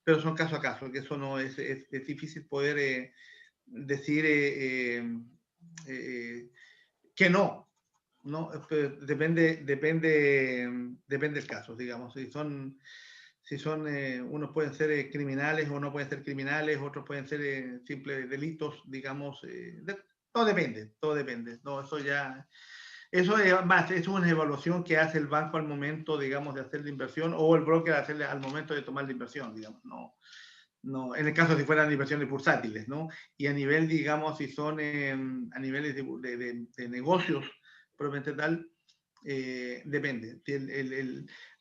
Pero son caso a caso, que eso no es difícil poder decir que no, ¿no? Depende del caso, digamos. Unos pueden ser criminales o no pueden ser criminales, otros pueden ser simples delitos, digamos. Todo depende. No, eso es una evaluación que hace el banco al momento, digamos, de hacer la inversión o el broker hacerle al momento de tomar la inversión, digamos. No, en el caso si fueran inversiones bursátiles, ¿no? Y a nivel, digamos, si son a niveles de negocios, probablemente tal, depende.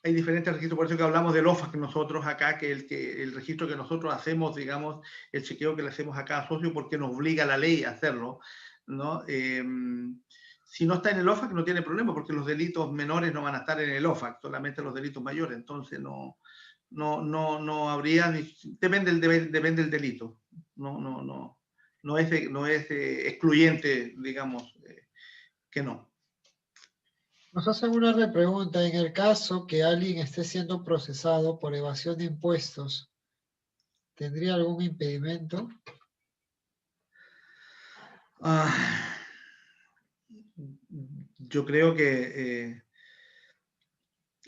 Hay diferentes registros, por eso que hablamos del OFAC nosotros acá, que el registro que nosotros hacemos, digamos, el chequeo que le hacemos acá a socio, porque nos obliga la ley a hacerlo, ¿no? Si no está en el OFAC no tiene problema, porque los delitos menores no van a estar en el OFAC, solamente los delitos mayores, entonces no habría, depende del delito, no es excluyente, digamos, que no. Nos hacen una repregunta. En el caso que alguien esté siendo procesado por evasión de impuestos, ¿tendría algún impedimento? Yo creo que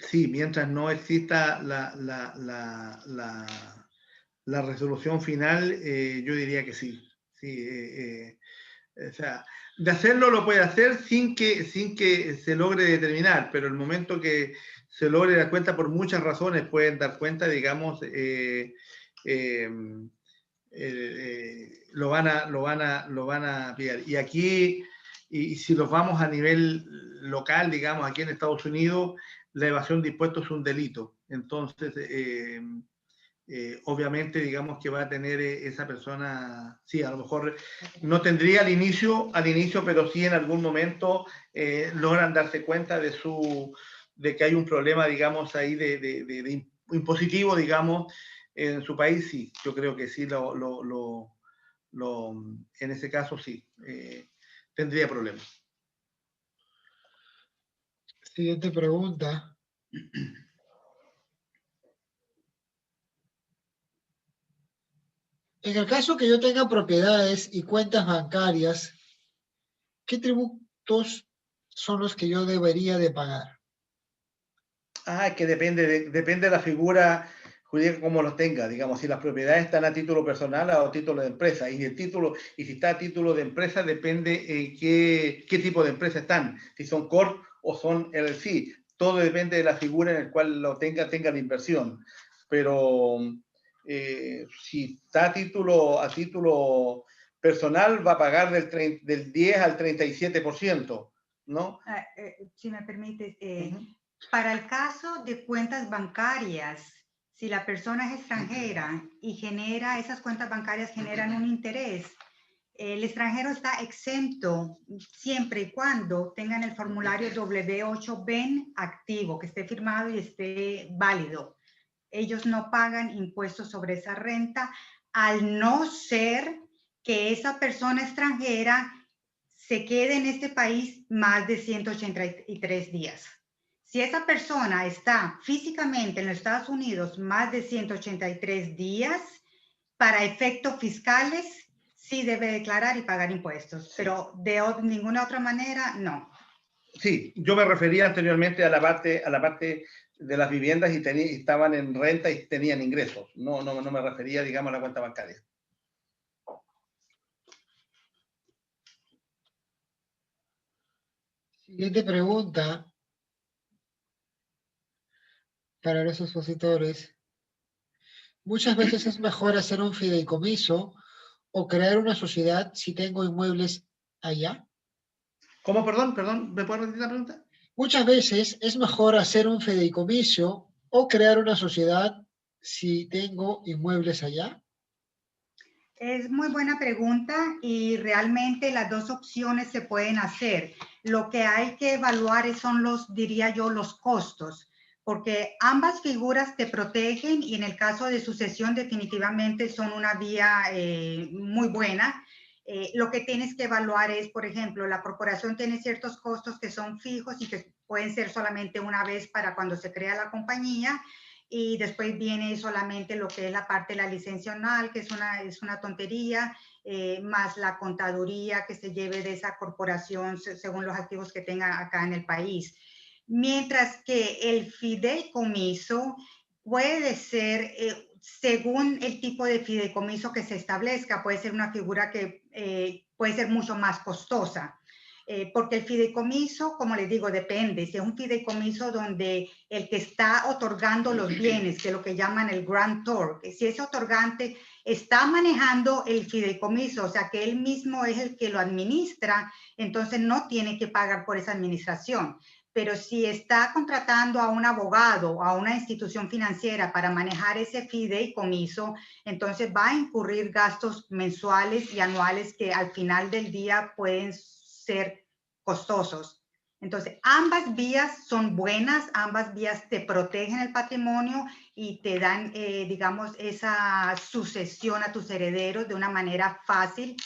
sí, mientras no exista la resolución final, yo diría que sí. O sea, de hacerlo lo puede hacer sin que se logre determinar, pero el momento que se logre dar cuenta, por muchas razones pueden dar cuenta, digamos, lo van a pillar. Y aquí, y si los vamos a nivel local, digamos, aquí en Estados Unidos, la evasión de impuestos es un delito. Entonces, obviamente, digamos que va a tener esa persona, sí, a lo mejor no tendría al inicio, pero sí en algún momento logran darse cuenta de que hay un problema, digamos, ahí de impositivo, digamos, en su país, sí, yo creo que sí, en ese caso sí, tendría problemas. Siguiente pregunta. En el caso que yo tenga propiedades y cuentas bancarias, ¿qué tributos son los que yo debería de pagar? Que depende de la figura jurídica como los tenga, digamos, si las propiedades están a título personal o a título de empresa, y si está a título de empresa depende qué tipo de empresa están, si son Corp o son LLC, todo depende de la figura en la cual lo tenga la inversión, pero si está a título personal va a pagar del 10 al 37%, ¿no? Si me permite, para el caso de cuentas bancarias, si la persona es extranjera y esas cuentas bancarias generan un interés, el extranjero está exento siempre y cuando tengan el formulario W8BEN activo, que esté firmado y esté válido. Ellos no pagan impuestos sobre esa renta, al no ser que esa persona extranjera se quede en este país más de 183 días. Si esa persona está físicamente en los Estados Unidos más de 183 días, para efectos fiscales, sí debe declarar y pagar impuestos, sí. Pero de ninguna otra manera, no. Sí, yo me refería anteriormente a la parte de las viviendas y estaban en renta y tenían ingresos. No me refería, digamos, a la cuenta bancaria. Siguiente pregunta para los expositores. Muchas veces es mejor hacer un fideicomiso o crear una sociedad si tengo inmuebles allá. ¿Cómo? Perdón, ¿me puedes repetir la pregunta? Muchas veces es mejor hacer un fideicomiso o crear una sociedad si tengo inmuebles allá. Es muy buena pregunta y realmente las dos opciones se pueden hacer. Lo que hay que evaluar son diría yo, los costos, porque ambas figuras te protegen y en el caso de sucesión definitivamente son una vía muy buena. Lo que tienes que evaluar es, por ejemplo, la corporación tiene ciertos costos que son fijos y que pueden ser solamente una vez para cuando se crea la compañía, y después viene solamente lo que es la parte de la licencia anual, que es una tontería, más la contaduría que se lleve de esa corporación según los activos que tenga acá en el país. Mientras que el fideicomiso puede ser, según el tipo de fideicomiso que se establezca, puede ser una figura que puede ser mucho más costosa. Porque el fideicomiso, como les digo, depende. Si es un fideicomiso donde el que está otorgando los bienes, que es lo que llaman el grantor, que si ese otorgante está manejando el fideicomiso, o sea, que él mismo es el que lo administra, entonces no tiene que pagar por esa administración. Pero si está contratando a un abogado o a una institución financiera para manejar ese fideicomiso, entonces va a incurrir gastos mensuales y anuales que al final del día pueden ser costosos. Entonces, ambas vías son buenas, ambas vías te protegen el patrimonio y te dan, digamos, esa sucesión a tus herederos de una manera fácil,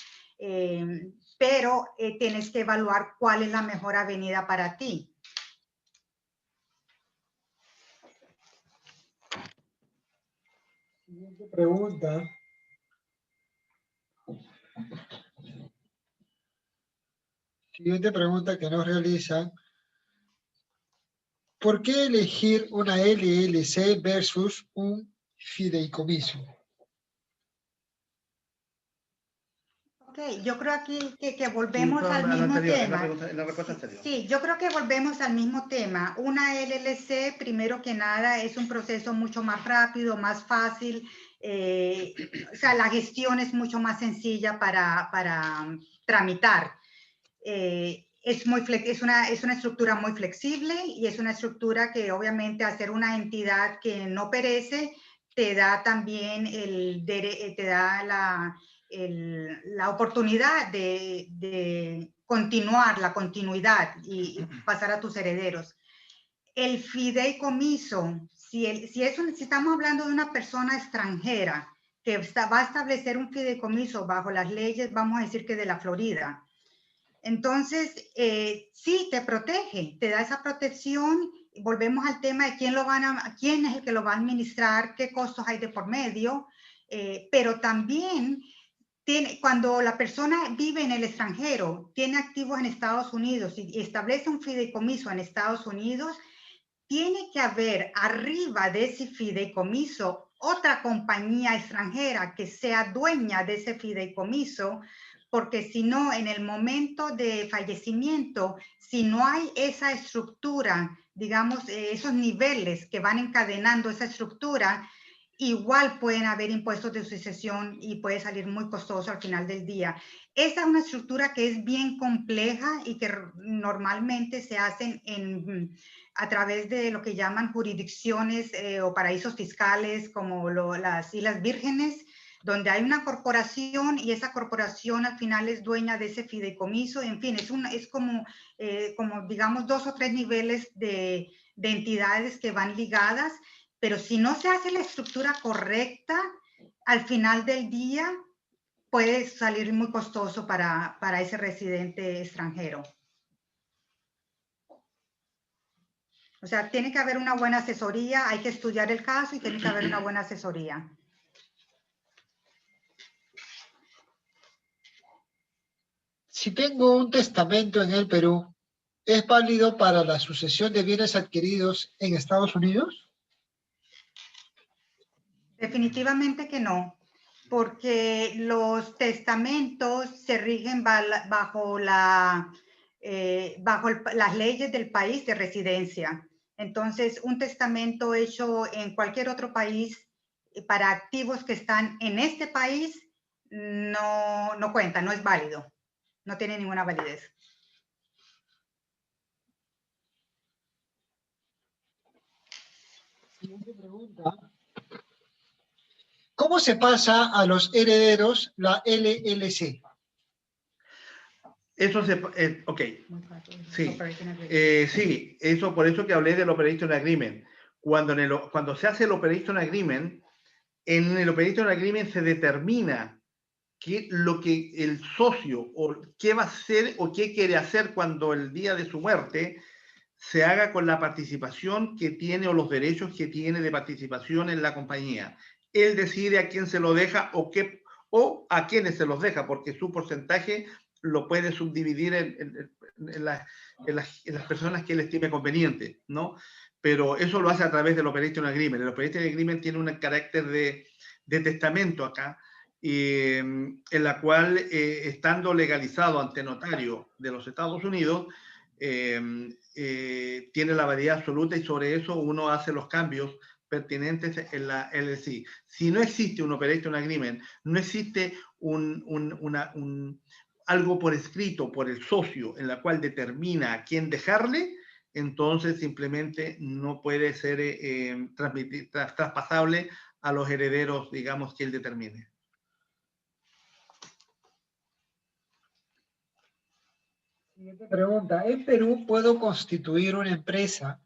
pero tienes que evaluar cuál es la mejor avenida para ti. Siguiente pregunta. Siguiente pregunta que nos realizan. ¿Por qué elegir una LLC versus un fideicomiso? Ok, yo creo aquí que volvemos al mismo tema. En la respuesta anterior. Sí, yo creo que volvemos al mismo tema. Una LLC, primero que nada, es un proceso mucho más rápido, más fácil. O sea, la gestión es mucho más sencilla para tramitar. Es una estructura muy flexible y es una estructura que obviamente al ser una entidad que no perece, te da también te da la oportunidad de continuar, la continuidad y pasar a tus herederos. El fideicomiso, si estamos hablando de una persona extranjera que va a establecer un fideicomiso bajo las leyes, vamos a decir que de la Florida, entonces, sí, te protege, te da esa protección. Volvemos al tema de quién es el que lo va a administrar, qué costos hay de por medio, pero también cuando la persona vive en el extranjero, tiene activos en Estados Unidos y establece un fideicomiso en Estados Unidos, tiene que haber arriba de ese fideicomiso otra compañía extranjera que sea dueña de ese fideicomiso, porque si no, en el momento de fallecimiento, si no hay esa estructura, digamos, esos niveles que van encadenando esa estructura, igual pueden haber impuestos de sucesión y puede salir muy costoso al final del día. Esa es una estructura que es bien compleja y que normalmente se hacen a través de lo que llaman jurisdicciones o paraísos fiscales como las Islas Vírgenes, donde hay una corporación y esa corporación al final es dueña de ese fideicomiso. En fin, es como digamos 2 o 3 niveles de entidades que van ligadas, pero si no se hace la estructura correcta, al final del día puede salir muy costoso para ese residente extranjero. O sea, tiene que haber una buena asesoría, hay que estudiar el caso y tiene que haber una buena asesoría. Si tengo un testamento en el Perú, ¿es válido para la sucesión de bienes adquiridos en Estados Unidos? Definitivamente que no, porque los testamentos se rigen bajo las leyes del país de residencia. Entonces, un testamento hecho en cualquier otro país para activos que están en este país no cuenta, no es válido, no tiene ninguna validez. Siguiente pregunta. ¿Cómo se pasa a los herederos la LLC? Eso ok. Sí. Sí, eso por eso que hablé del Operation Agreement. Cuando se hace el Operation Agreement, en el Operation Agreement se determina lo que el socio o qué va a hacer o qué quiere hacer cuando el día de su muerte se haga con la participación que tiene o los derechos que tiene de participación en la compañía. Él decide a quién se lo deja o a quiénes se los deja, porque su porcentaje lo puede subdividir en las personas que él estime conveniente, ¿no? Pero eso lo hace a través del Operation Agreement. El Operation Agreement tiene un carácter de testamento acá, en la cual, estando legalizado ante notario de los Estados Unidos, tiene la validez absoluta y sobre eso uno hace los cambios pertinentes en la LLC. Si no existe un Operation Agreement, no existe algo por escrito por el socio en la cual determina a quién dejarle, entonces simplemente no puede ser traspasable a los herederos, digamos, que él determine. Siguiente pregunta. ¿En Perú puedo constituir una empresa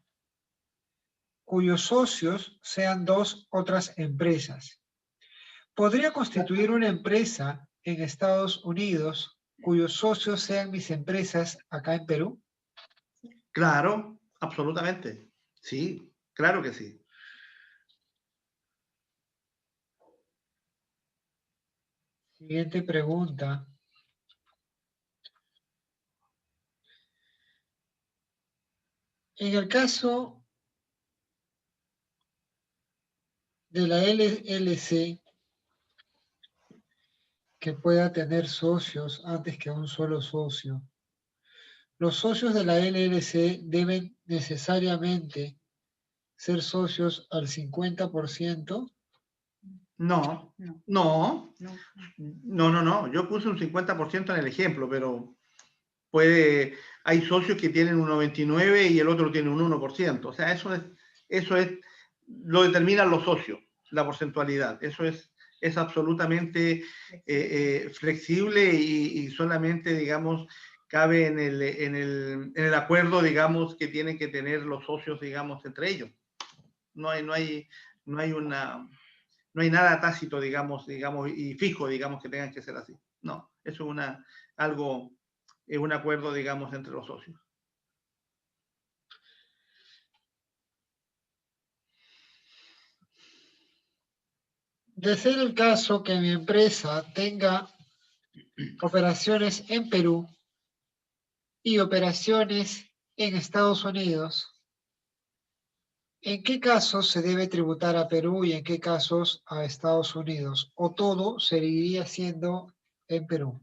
cuyos socios sean dos otras empresas? ¿Podría constituir una empresa en Estados Unidos cuyos socios sean mis empresas acá en Perú? Claro, absolutamente. Sí, claro que sí. Siguiente pregunta. En el caso de la LLC, que pueda tener socios antes que un solo socio, ¿los socios de la LLC deben necesariamente ser socios al 50%? No, No, no, no. no. Yo puse un 50% en el ejemplo, pero hay socios que tienen un 99% y el otro tiene un 1%. O sea, eso es, lo determinan los socios, la porcentualidad. Eso es absolutamente flexible y solamente, digamos, cabe en el acuerdo, digamos, que tienen que tener los socios, digamos, entre ellos. No hay nada tácito, digamos, y fijo, digamos, que tengan que ser así. No, eso es un acuerdo, digamos, entre los socios. De ser el caso que mi empresa tenga operaciones en Perú y operaciones en Estados Unidos, ¿en qué casos se debe tributar a Perú y en qué casos a Estados Unidos? ¿O todo seguiría siendo en Perú?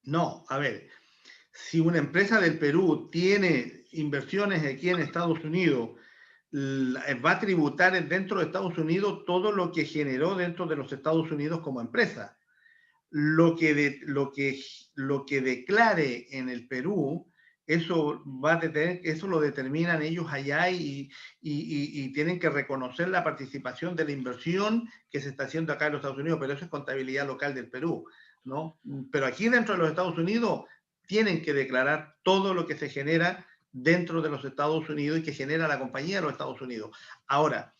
No, a ver, si una empresa del Perú tiene inversiones aquí en Estados Unidos, va a tributar dentro de Estados Unidos todo lo que generó dentro de los Estados Unidos como empresa. Lo que declare en el Perú, eso lo determinan ellos allá y tienen que reconocer la participación de la inversión que se está haciendo acá en los Estados Unidos, pero eso es contabilidad local del Perú, ¿no? Pero aquí dentro de los Estados Unidos tienen que declarar todo lo que se genera dentro de los Estados Unidos y que genera la compañía de los Estados Unidos. Ahora,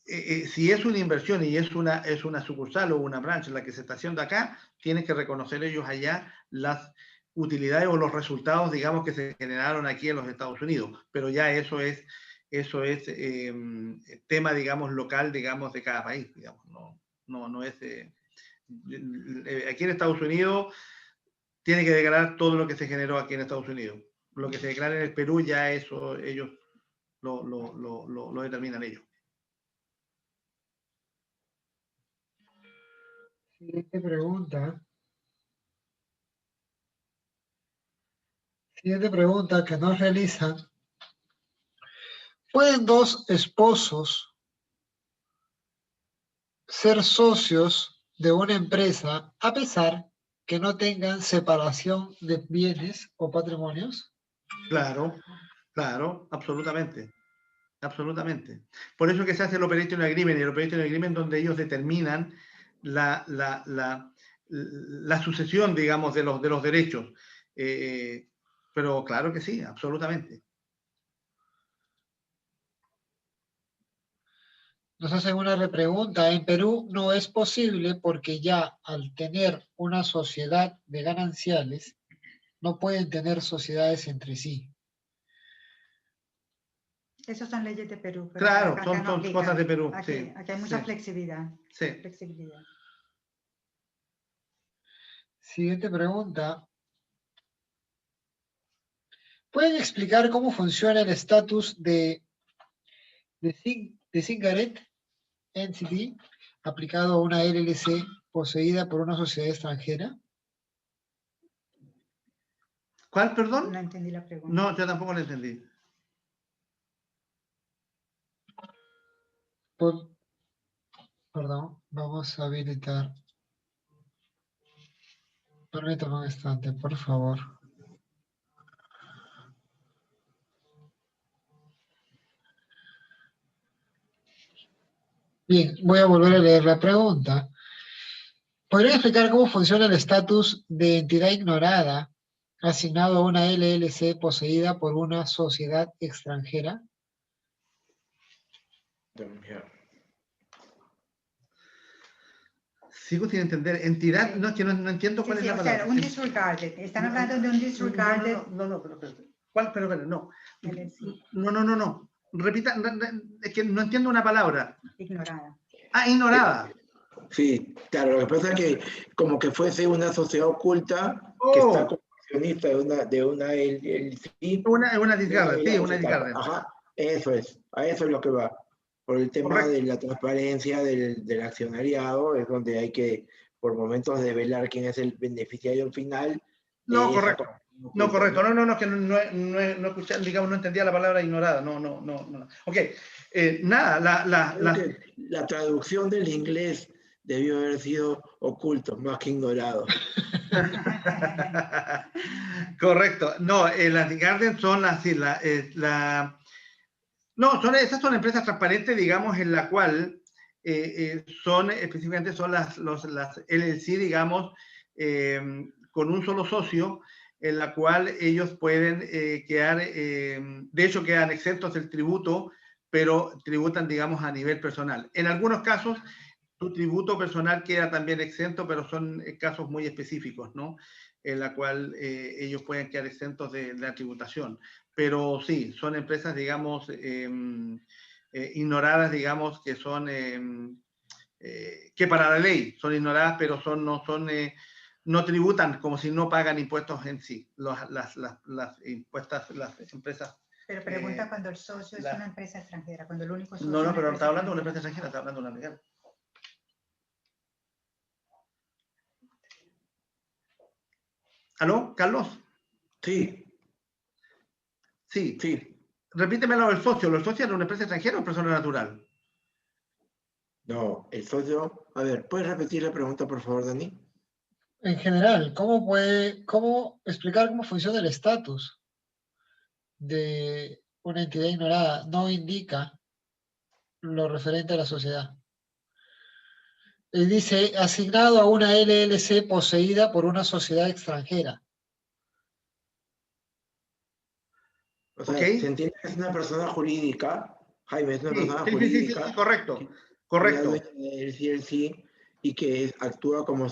si es una inversión y es una sucursal o una branch la que se está haciendo acá, tienen que reconocer ellos allá las utilidades o los resultados, digamos, que se generaron aquí en los Estados Unidos. Pero ya eso es tema, digamos, local, digamos, de cada país, digamos. No es... aquí en Estados Unidos tiene que declarar todo lo que se generó aquí en Estados Unidos. Lo que se declara en el Perú, ya eso ellos lo determinan ellos. Siguiente pregunta. Siguiente pregunta que nos realizan. ¿Pueden dos esposos ser socios de una empresa a pesar que no tengan separación de bienes o patrimonios? Claro, absolutamente. Absolutamente. Por eso que se hace el Operating Agreement, y el Operating Agreement donde ellos determinan la sucesión, digamos, de los derechos. Pero claro que sí, absolutamente. Nos hacen una repregunta. En Perú no es posible porque ya al tener una sociedad de gananciales, no pueden tener sociedades entre sí. Esas son leyes de Perú, pero Claro, acá son no aplican. cosas de Perú. Aquí, Sí, aquí hay mucha sí, flexibilidad. sí. Flexibilidad. Siguiente pregunta. ¿Pueden explicar cómo funciona el estatus de Singaret Entity aplicado a una LLC poseída por una sociedad extranjera? ¿Cuál, perdón? No entendí la pregunta. No, yo tampoco lo entendí. Perdón, vamos a habilitar. Permítame un instante, por favor. Bien, voy a volver a leer la pregunta. ¿Podrían explicar cómo funciona el estatus de entidad ignorada asignado a una LLC poseída por una sociedad extranjera? Sigo sin entender. Entidad, no, es que no entiendo cuál Sí, es sí, la o sea, palabra. un disregarded. Están hablando de un disregarded. No, pero espérate. ¿Cuál? Pero, no. LLC. No. Repita, es que no entiendo una palabra. Ignorada. Ah, ignorada. Sí, claro, lo que pasa es que como que fuese una sociedad oculta que está Oh, como accionista de una LLC, una discarded, sí, una se tapa. discarded. Ajá, eso es, a eso es lo que va. Por el tema Correcto. de la transparencia del accionariado, es donde hay que, por momentos, develar quién es el beneficiario final. No, correcto. No, oculta, correcto. No, que no escuché, digamos, no entendía la palabra ignorada. No. Ok. Nada, Creo que la traducción del inglés debió haber sido oculto, más que ignorado. Correcto. No, las Discarded son esas son empresas transparentes, digamos, en la cual específicamente son las LLC, digamos, con un solo socio, en la cual ellos pueden quedar, de hecho quedan exentos del tributo, pero tributan, digamos, a nivel personal. En algunos casos, tu tributo personal queda también exento, pero son casos muy específicos, ¿no? En la cual ellos pueden quedar exentos de la tributación. Pero sí, son empresas, digamos, ignoradas, digamos, que son, que para la ley son ignoradas, pero no tributan como si no pagan impuestos en sí, las empresas. Pero pregunta cuando el socio es una empresa extranjera, cuando el único socio No, pero no está hablando de una empresa extranjera, está hablando de una legal. ¿Aló, Carlos? Sí. Sí. Repíteme lo del socio. ¿El socio era una empresa extranjera o persona natural? No, el socio... A ver, ¿puedes repetir la pregunta, por favor, Dani? En general, ¿cómo explicar cómo funciona el estatus de una entidad ignorada? No indica lo referente a la sociedad. Dice, asignado a una LLC poseída por una sociedad extranjera. O sea, Okay. se entiende que es una persona jurídica, Jaime, es una persona jurídica. Sí, correcto. Sí, y que actúa como una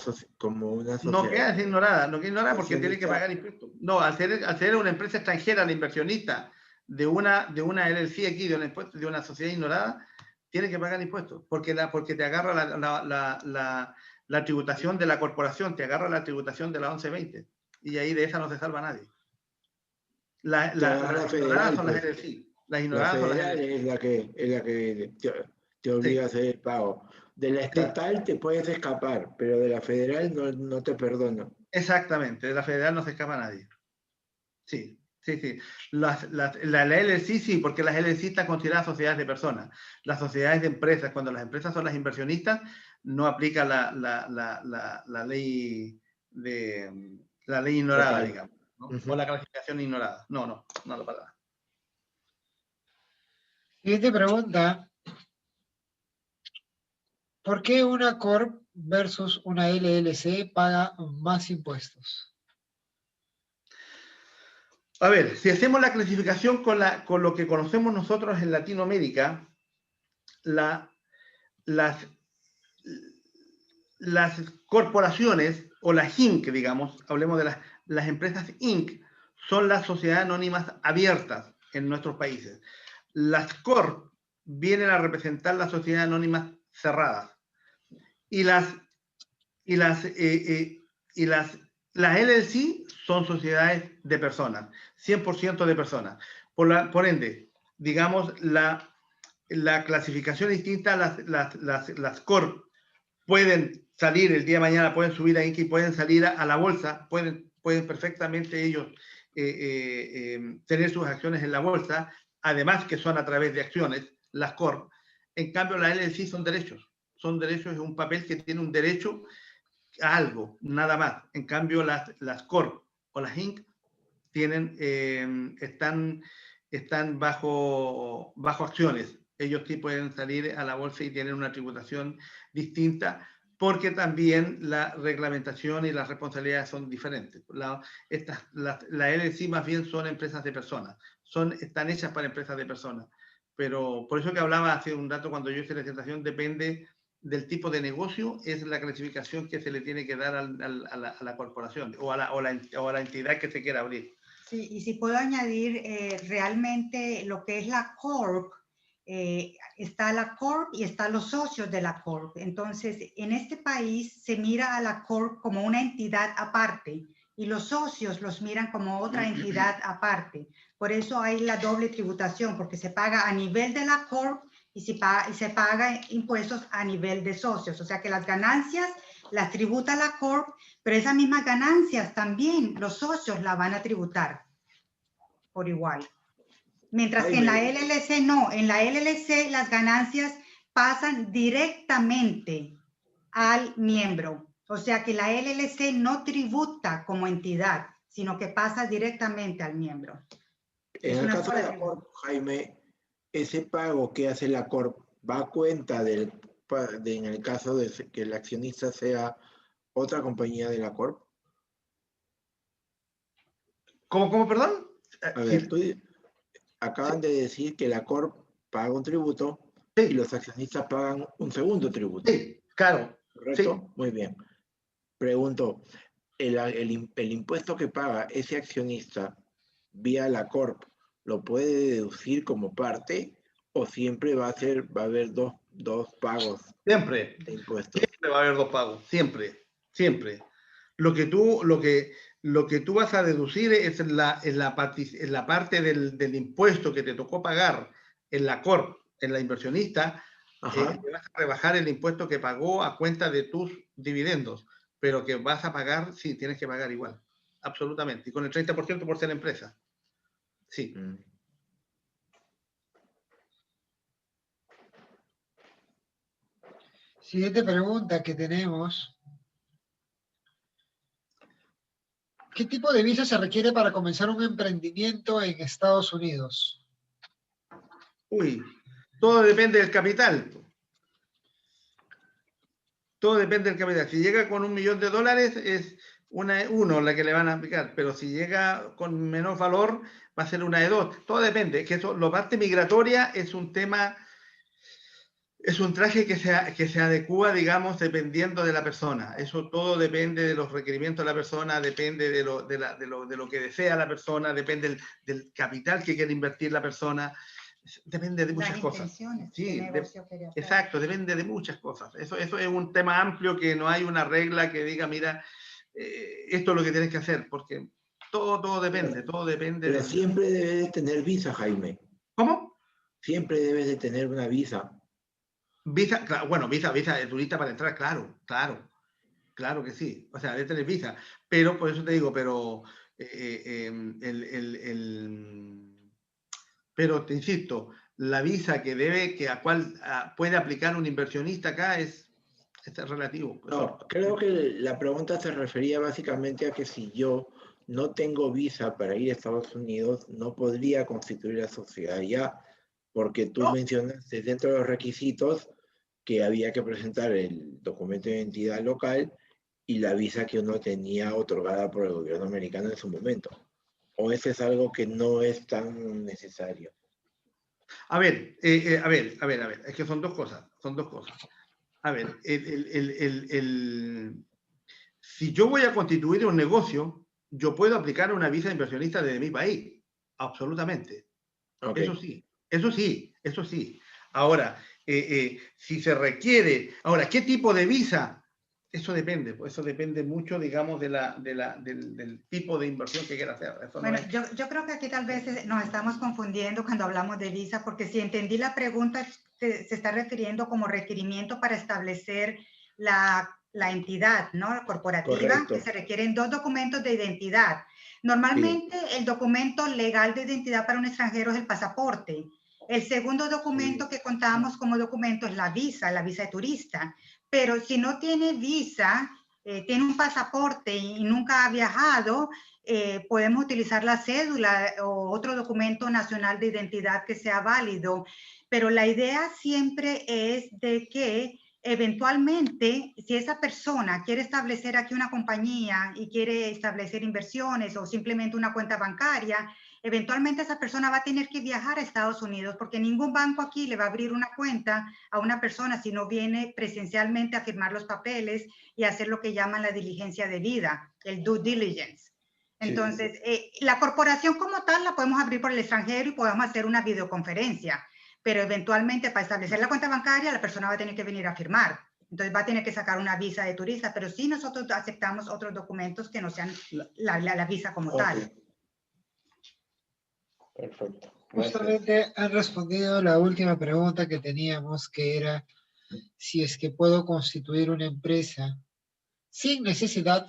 sociedad. No queda ignorada porque tiene que pagar impuestos. No, al ser una empresa extranjera, la inversionista de una LLC aquí, de una sociedad ignorada, tiene que pagar impuestos, porque te agarra la tributación de la corporación, te agarra la tributación de la 1120, y ahí de esa no se salva nadie. Las ignoradas son las LLC. Las ignoradas son las LLC. Es la que te obliga a hacer el pago. De la estatal te puedes escapar, pero de la federal no te perdono. Exactamente, de la federal no se escapa nadie. Sí. La LLC sí, porque las LLC están consideradas sociedades de personas. Las sociedades de empresas, cuando las empresas son las inversionistas, no aplica la ley ignorada, digamos, ¿no? O la clasificación ignorada. No lo para. Siguiente pregunta. ¿Por qué una Corp versus una LLC paga más impuestos? A ver, si hacemos la clasificación con lo que conocemos nosotros en Latinoamérica, las corporaciones o las Inc., digamos, hablemos de las empresas Inc., son las sociedades anónimas abiertas en nuestros países. Las Corp vienen a representar las sociedades anónimas cerradas. Y las LLC son sociedades de personas, 100% de personas. Por ende, digamos, la clasificación distinta, las Corp pueden salir el día de mañana, pueden subir a Inc. y pueden salir a la bolsa, pueden perfectamente ellos tener sus acciones en la bolsa, además que son a través de acciones, las Corp. En cambio, las LLC son derechos, es un papel que tiene un derecho a algo, nada más. En cambio, las Corp o las Inc. están bajo acciones. Ellos sí pueden salir a la bolsa y tienen una tributación distinta, porque también la reglamentación y las responsabilidades son diferentes. La LLC más bien son empresas de personas, están hechas para empresas de personas, pero por eso que hablaba hace un rato cuando yo hice la presentación, depende del tipo de negocio, es la clasificación que se le tiene que dar a la corporación o a la entidad que se quiera abrir. Sí, y si puedo añadir, realmente lo que es la Corp, está la Corp y están los socios de la Corp. Entonces, en este país se mira a la Corp como una entidad aparte y los socios los miran como otra entidad aparte. Por eso hay la doble tributación, porque se paga a nivel de la Corp y se paga impuestos a nivel de socios. O sea que las ganancias las tributa la Corp, pero esas mismas ganancias también los socios la van a tributar por igual. Mientras que en la LLC no, en la LLC las ganancias pasan directamente al miembro. O sea que la LLC no tributa como entidad, sino que pasa directamente al miembro. En el caso de la Corp, Jaime, ese pago que hace la Corp va a cuenta en el caso de que el accionista sea otra compañía de la Corp. ¿Cómo, perdón? A ver, acaban de decir que la Corp paga un tributo y los accionistas pagan un segundo tributo. Sí, claro. ¿Correcto? Sí. Muy bien. Pregunto, ¿el impuesto que paga ese accionista vía la Corp lo puede deducir como parte o siempre va a haber dos pagos Siempre. de impuestos? Siempre va a haber dos pagos. Siempre. Siempre. Lo que tú vas a deducir es la parte del impuesto que te tocó pagar en la Corp, en la inversionista, te vas a rebajar el impuesto que pagó a cuenta de tus dividendos, pero que vas a pagar, sí, tienes que pagar igual, absolutamente, y con el 30% por ser empresa. Sí. Siguiente pregunta que tenemos. ¿Qué tipo de visa se requiere para comenzar un emprendimiento en Estados Unidos? Uy, todo depende del capital. Todo depende del capital. Si llega con $1 millón, es una E1 la que le van a aplicar, pero si llega con menor valor, va a ser una E2. Todo depende. Que eso, la parte migratoria es un tema, es un traje que se adecúa, digamos, dependiendo de la persona. Eso todo depende de los requerimientos de la persona, depende de lo que desea la persona, depende del capital que quiere invertir la persona. Depende de muchas cosas. Sí, exacto, depende de muchas cosas. Eso es un tema amplio que no hay una regla que diga, mira, esto es lo que tienes que hacer, porque todo depende, todo depende. Pero siempre debes de tener visa, Jaime. ¿Cómo? Siempre debes de tener una visa. Visa, claro, bueno, visa de turista para entrar, claro que sí. O sea, debe tener visa. Pero, por eso te digo, pero te insisto, la visa a cual puede aplicar un inversionista acá es relativo. No, creo que la pregunta se refería básicamente a que si yo no tengo visa para ir a Estados Unidos, no podría constituir la sociedad ya, porque tú mencionaste dentro de los requisitos que había que presentar el documento de identidad local y la visa que uno tenía otorgada por el gobierno americano en su momento. ¿O ese es algo que no es tan necesario? A ver, es que son dos cosas. A ver, si yo voy a constituir un negocio, yo puedo aplicar una visa de inversionista desde mi país, absolutamente. Okay. Eso sí. Ahora, si se requiere, ¿qué tipo de visa? Eso depende mucho, digamos, del tipo de inversión que quiera hacer. Eso bueno, yo creo que aquí tal vez nos estamos confundiendo cuando hablamos de visa, porque si entendí la pregunta, se está refiriendo como requerimiento para establecer la entidad, ¿no? Corporativa. Correcto. Que se requieren 2 documentos de identidad. Normalmente el documento legal de identidad para un extranjero es el pasaporte. El segundo documento que contamos como documento es la visa de turista. Pero si no tiene visa, tiene un pasaporte y nunca ha viajado, podemos utilizar la cédula o otro documento nacional de identidad que sea válido. Pero la idea siempre es de que eventualmente, si esa persona quiere establecer aquí una compañía y quiere establecer inversiones o simplemente una cuenta bancaria, eventualmente esa persona va a tener que viajar a Estados Unidos porque ningún banco aquí le va a abrir una cuenta a una persona si no viene presencialmente a firmar los papeles y hacer lo que llaman la diligencia debida, el due diligence. Entonces, la corporación como tal la podemos abrir por el extranjero y podemos hacer una videoconferencia, pero eventualmente para establecer la cuenta bancaria la persona va a tener que venir a firmar. Entonces va a tener que sacar una visa de turista, pero sí nosotros aceptamos otros documentos que no sean la visa como tal. Perfecto. Justamente han respondido la última pregunta que teníamos, que era si es que puedo constituir una empresa sin necesidad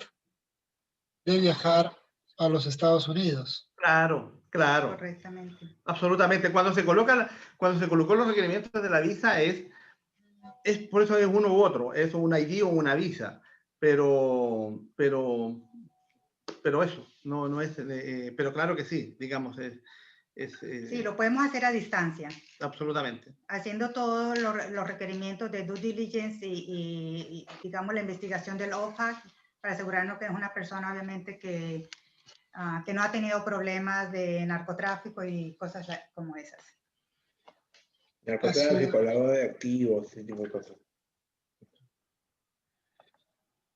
de viajar a los Estados Unidos. Claro, claro. Correctamente. Absolutamente. Cuando se colocó los requerimientos de la visa es por eso es uno u otro, es un ID o una visa, pero eso, no es, pero claro que sí, digamos, sí, lo podemos hacer a distancia. Absolutamente. Haciendo todos los requerimientos de due diligence y digamos, la investigación del OFAC para asegurarnos que es una persona, obviamente, que no ha tenido problemas de narcotráfico y cosas como esas. Narcotráfico, lavado de activos, ese tipo de cosas.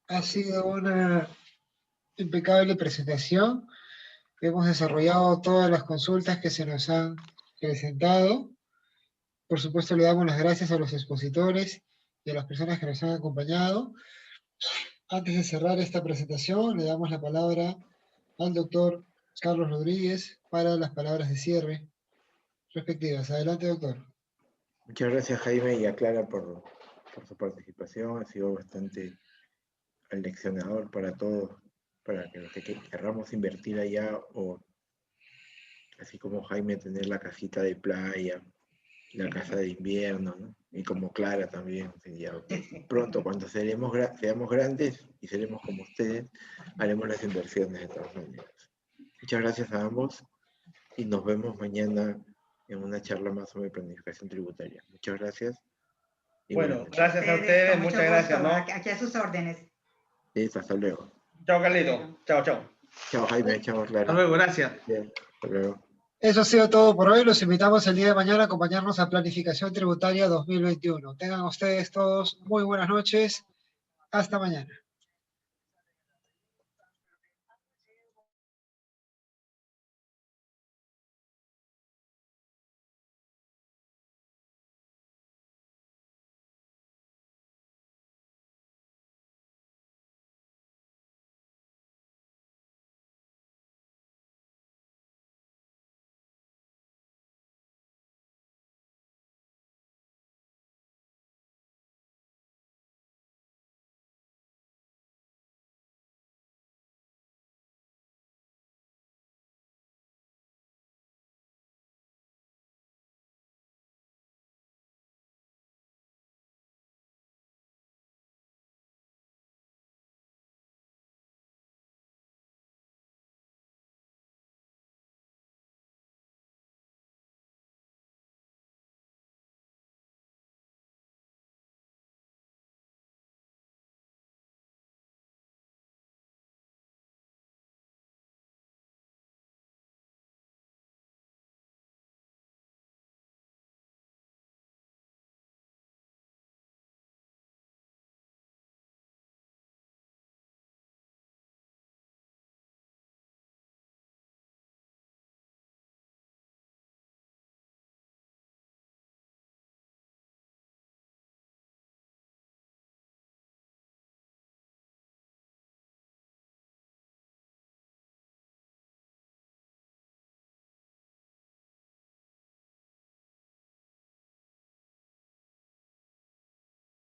Ha sido una impecable presentación. Hemos desarrollado todas las consultas que se nos han presentado. Por supuesto, le damos las gracias a los expositores y a las personas que nos han acompañado. Antes de cerrar esta presentación, le damos la palabra al doctor Carlos Rodríguez para las palabras de cierre respectivas. Adelante, doctor. Muchas gracias, Jaime y a Clara por su participación. Ha sido bastante aleccionador para todos, para que los que querramos invertir allá, o así como Jaime, tener la casita de playa, la casa de invierno, ¿no? Y como Clara también, ya pronto cuando seamos grandes y seremos como ustedes, haremos las inversiones de todas maneras. Muchas gracias a ambos y nos vemos mañana en una charla más sobre planificación tributaria. Muchas gracias. Bueno, gracias a ustedes, muchas gracias, ¿no? Aquí a sus órdenes. Listo, hasta luego. Chao, Carlito. Chao, chao. Chao, Jaime. Chao, Clara. Hasta luego, gracias. Bien, hasta luego. Eso ha sido todo por hoy. Los invitamos el día de mañana a acompañarnos a Planificación Tributaria 2021. Tengan ustedes todos muy buenas noches. Hasta mañana.